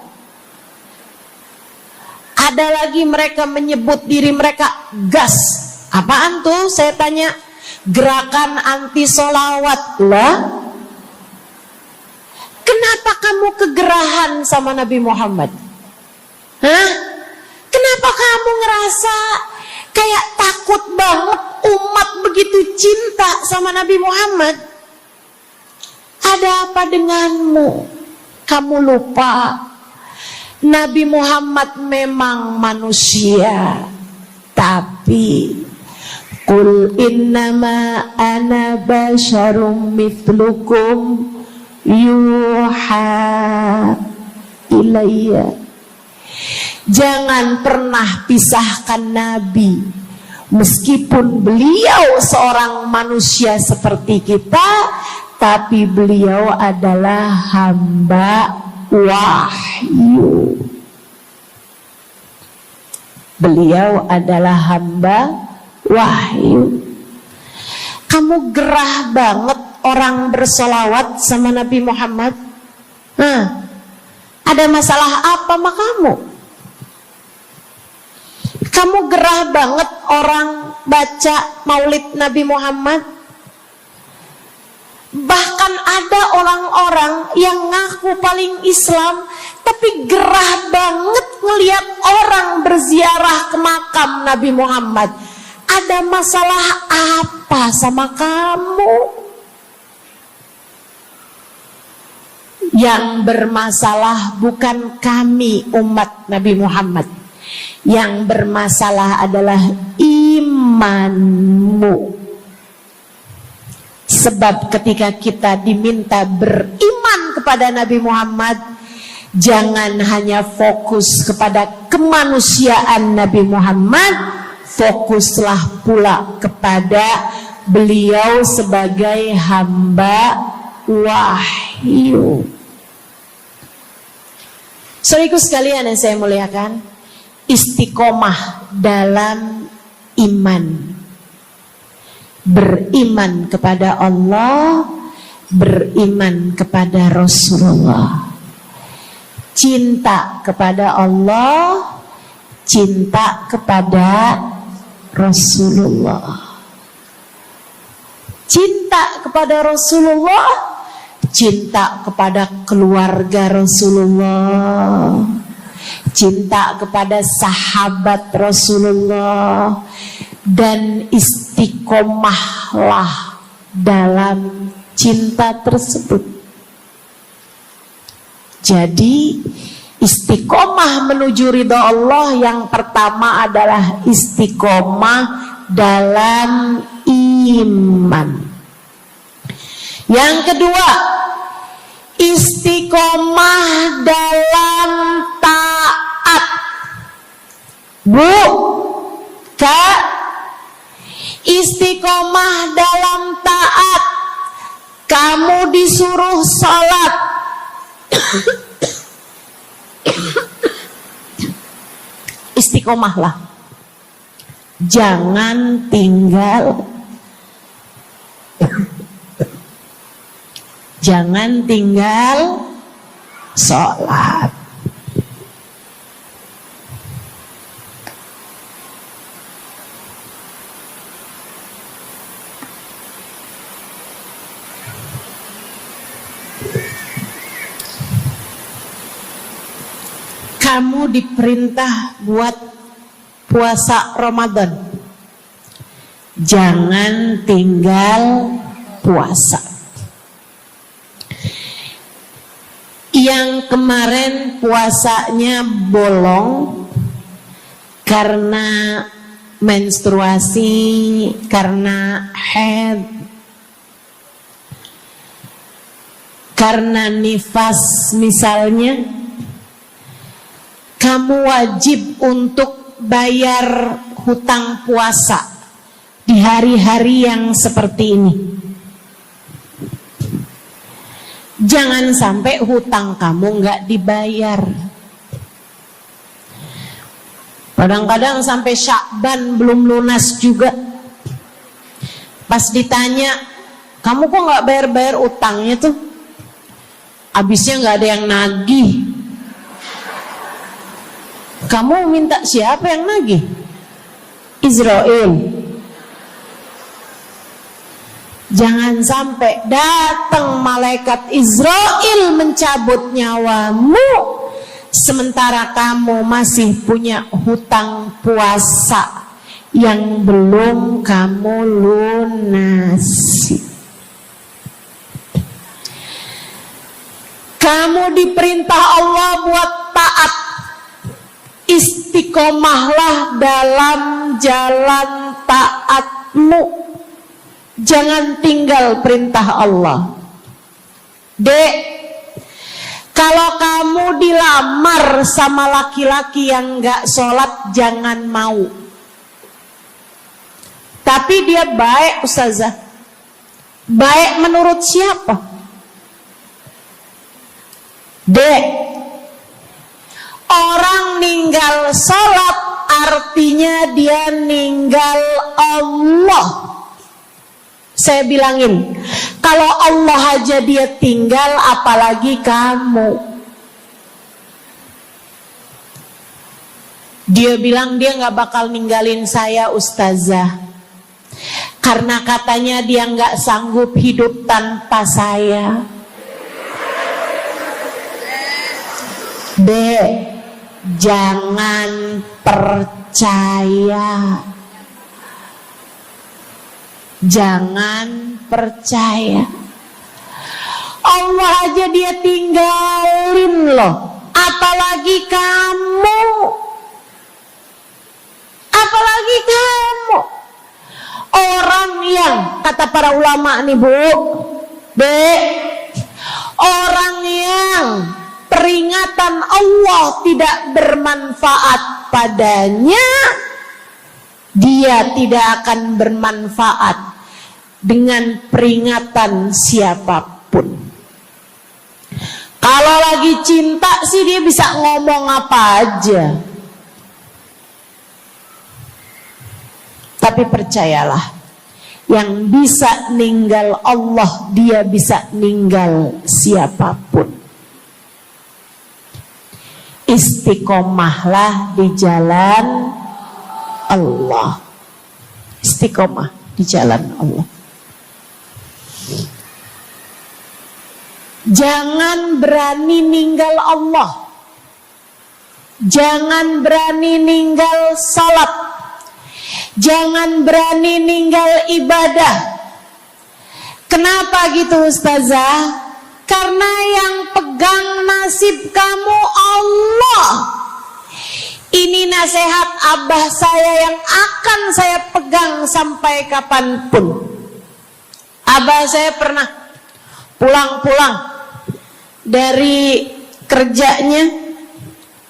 ada lagi mereka menyebut diri mereka GAS. Apaan tuh? Saya tanya. Gerakan anti solawat lah. Kenapa kamu kegerahan sama Nabi Muhammad? Hah? Kenapa kamu ngerasa kayak takut banget umat begitu cinta sama Nabi Muhammad? Ada apa denganmu? Kamu lupa Nabi Muhammad memang manusia, tapi qul innama ana basyarum mithlukum yuha ilayya. Jangan pernah pisahkan Nabi. Meskipun beliau seorang manusia seperti kita, tapi beliau adalah hamba wahyu. Beliau adalah hamba wahyu. Kamu gerah banget orang bersolawat sama Nabi Muhammad. Ada masalah apa sama kamu? Kamu gerah banget orang baca maulid Nabi Muhammad. Bahkan ada orang-orang yang ngaku paling Islam, tapi gerah banget ngelihat orang berziarah ke makam Nabi Muhammad. Ada masalah apa sama kamu? Yang bermasalah bukan kami umat Nabi Muhammad. Yang bermasalah adalah imanmu. Sebab ketika kita diminta beriman kepada Nabi Muhammad, jangan hanya fokus kepada kemanusiaan Nabi Muhammad, fokuslah pula kepada beliau sebagai hamba wahyu. Saudaraku sekalian yang saya muliakan, istiqomah dalam iman. Beriman kepada Allah, beriman kepada Rasulullah. Cinta kepada Allah, cinta kepada Rasulullah. Cinta kepada Rasulullah, cinta kepada keluarga Rasulullah, cinta kepada sahabat Rasulullah, dan istiqomahlah dalam cinta tersebut. Jadi istiqomah menuju ridha Allah yang pertama adalah istiqomah dalam iman. Yang kedua, istiqomah dalam taat. Bu, Kak, istiqomah dalam taat. Kamu disuruh sholat, istiqomahlah. Jangan tinggal sholat. Kamu diperintah buat puasa Ramadan. Jangan tinggal puasa. Yang kemarin puasanya bolong karena menstruasi, karena haid, karena nifas misalnya, kamu wajib untuk bayar hutang puasa di hari-hari yang seperti ini. Jangan sampai hutang kamu nggak dibayar. Kadang-kadang sampai Syakban belum lunas juga. Pas ditanya, kamu kok nggak bayar-bayar utangnya tuh? Habisnya nggak ada yang nagih. Kamu minta siapa yang nagih? Israel. Jangan sampai datang malaikat Israel mencabut nyawamu, sementara kamu masih punya hutang puasa yang belum kamu lunasi. Kamu diperintah Allah buat taat. Istiqomahlah dalam jalan taatmu. Jangan tinggal perintah Allah. Dek, kalau kamu dilamar sama laki-laki yang gak sholat, jangan mau. Tapi dia baik, Ustazah. Baik menurut siapa? Dek, orang ninggal sholat artinya dia ninggal Allah. Saya bilangin, kalau Allah aja dia tinggal, apalagi kamu. Dia bilang dia gak bakal ninggalin saya, Ustazah, karena katanya dia gak sanggup hidup tanpa saya. Dek, jangan percaya. Jangan percaya. Allah aja dia tinggalin loh, apalagi kamu. Apalagi kamu. Orang yang, kata para ulama nih Bu, Dek, orang yang peringatan Allah tidak bermanfaat padanya, dia tidak akan bermanfaat dengan peringatan siapapun. Kalau lagi dicinta sih dia bisa ngomong apa aja. Tapi percayalah, yang bisa ninggal Allah, dia bisa ninggal siapapun. Istiqomahlah di jalan Allah. Istiqomah di jalan Allah. Jangan berani ninggal Allah. Jangan berani ninggal salat. Jangan berani ninggal ibadah. Kenapa gitu Ustazah? Karena yang pegang nasib kamu Allah. Ini nasihat abah saya yang akan saya pegang sampai kapanpun. Abah saya pernah pulang-pulang dari kerjanya,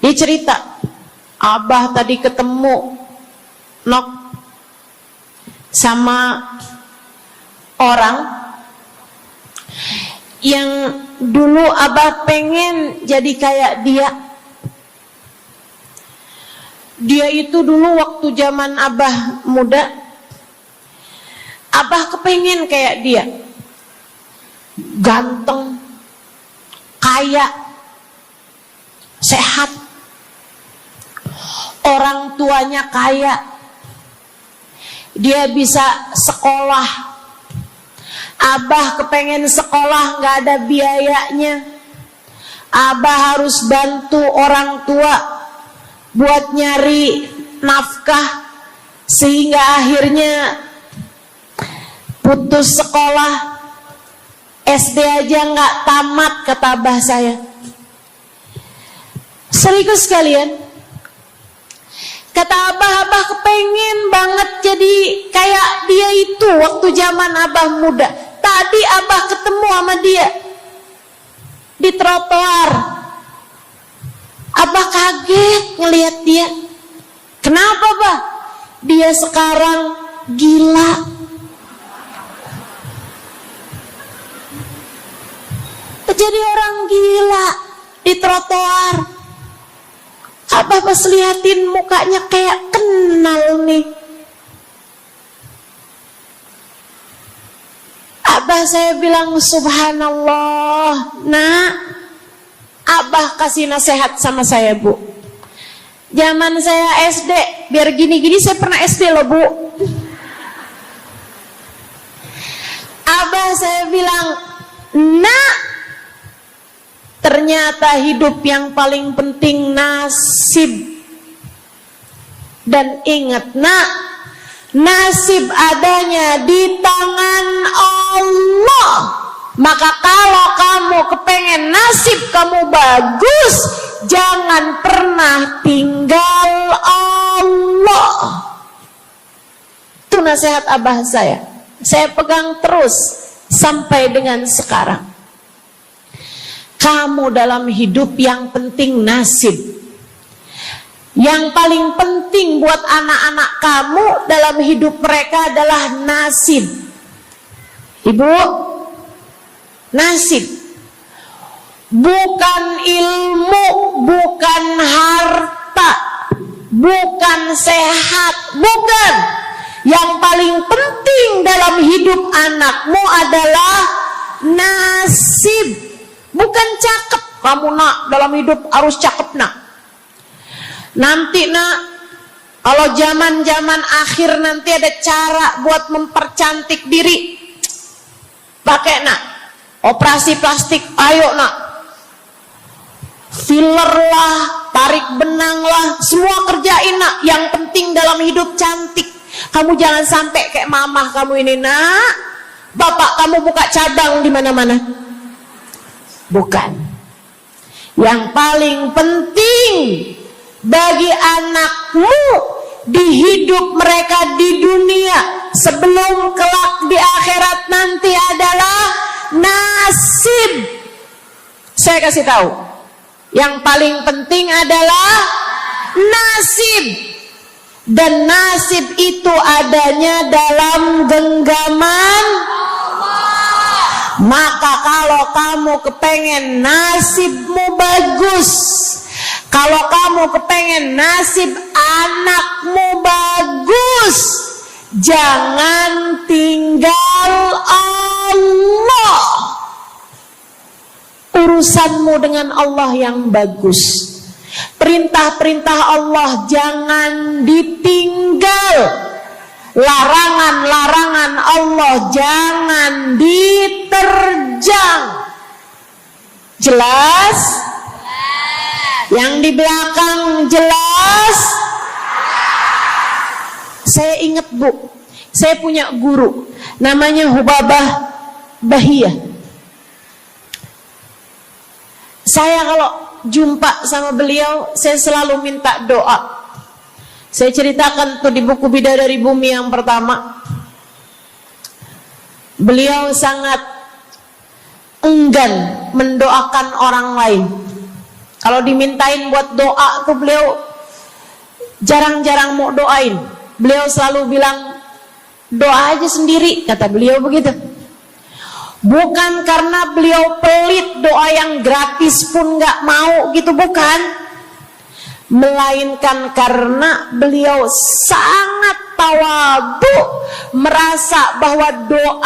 dia cerita, abah tadi ketemu sama orang yang dulu abah pengen jadi kayak dia. Dia itu dulu waktu zaman abah muda, abah kepengen kayak dia, ganteng, kaya, sehat, orang tuanya kaya, dia bisa sekolah. Abah kepengen sekolah, gak ada biayanya. Abah harus bantu orang tua buat nyari nafkah, sehingga akhirnya putus sekolah. SD aja gak tamat, kata abah saya. Serius kalian, kata abah kepengen banget jadi kayak dia itu waktu zaman abah muda. Tadi abah ketemu sama dia di trotoar. Abah kaget ngelihat dia. Kenapa, Bah? Dia sekarang gila. Jadi orang gila di trotoar. Abah pas liatin mukanya kayak kenal nih. Abah saya bilang subhanallah. Nah, abah kasih nasihat sama saya, Bu. Zaman saya SD, biar gini-gini saya pernah SD loh, Bu. Abah saya bilang, nah, ternyata hidup yang paling penting nasib. Dan ingat, nak, nasib adanya di tangan Allah. Maka kalau kamu kepengen nasib kamu bagus, jangan pernah tinggal Allah. Itu nasihat abah saya. Saya pegang terus sampai dengan sekarang. Kamu dalam hidup yang penting nasib. Yang paling penting buat anak-anak kamu dalam hidup mereka adalah nasib. Ibu, nasib. Bukan ilmu, bukan harta, bukan sehat, bukan. Yang paling penting dalam hidup anakmu adalah nasib. Bukan cakep. Kamu nak dalam hidup harus cakep nak. Nanti nak, kalau zaman-zaman akhir nanti ada cara buat mempercantik diri. Pakai nak, operasi plastik, ayo nak. Filler lah, tarik benang lah, semua kerjain nak. Yang penting dalam hidup cantik. Kamu jangan sampai kayak mamah kamu ini nak. Bapak kamu buka cabang di mana-mana. Bukan. Yang paling penting bagi anakmu di hidup mereka di dunia sebelum kelak di akhirat nanti adalah nasib. Saya kasih tahu, yang paling penting adalah nasib. Dan nasib itu adanya dalam genggaman Allah. Maka kalau kamu kepengen nasibmu bagus, kalau kamu kepengen nasib anakmu bagus, jangan tinggal Allah. Urusanmu dengan Allah yang bagus. Perintah-perintah Allah jangan ditinggal. Larangan-larangan Allah jangan diterjang. Jelas? Yang di belakang jelas? Saya ingat Bu, saya punya guru namanya Hubabah Bahiyah. Saya kalau jumpa sama beliau, saya selalu minta doa. Saya ceritakan tuh di buku Bidadari Bumi yang pertama. Beliau sangat enggan mendoakan orang lain. Kalau dimintain buat doa tuh beliau jarang-jarang mau doain. Beliau selalu bilang, doa aja sendiri, kata beliau begitu. Bukan karena beliau pelit, doa yang gratis pun gak mau gitu, bukan. Melainkan karena beliau sangat tawadhu, merasa bahwa doa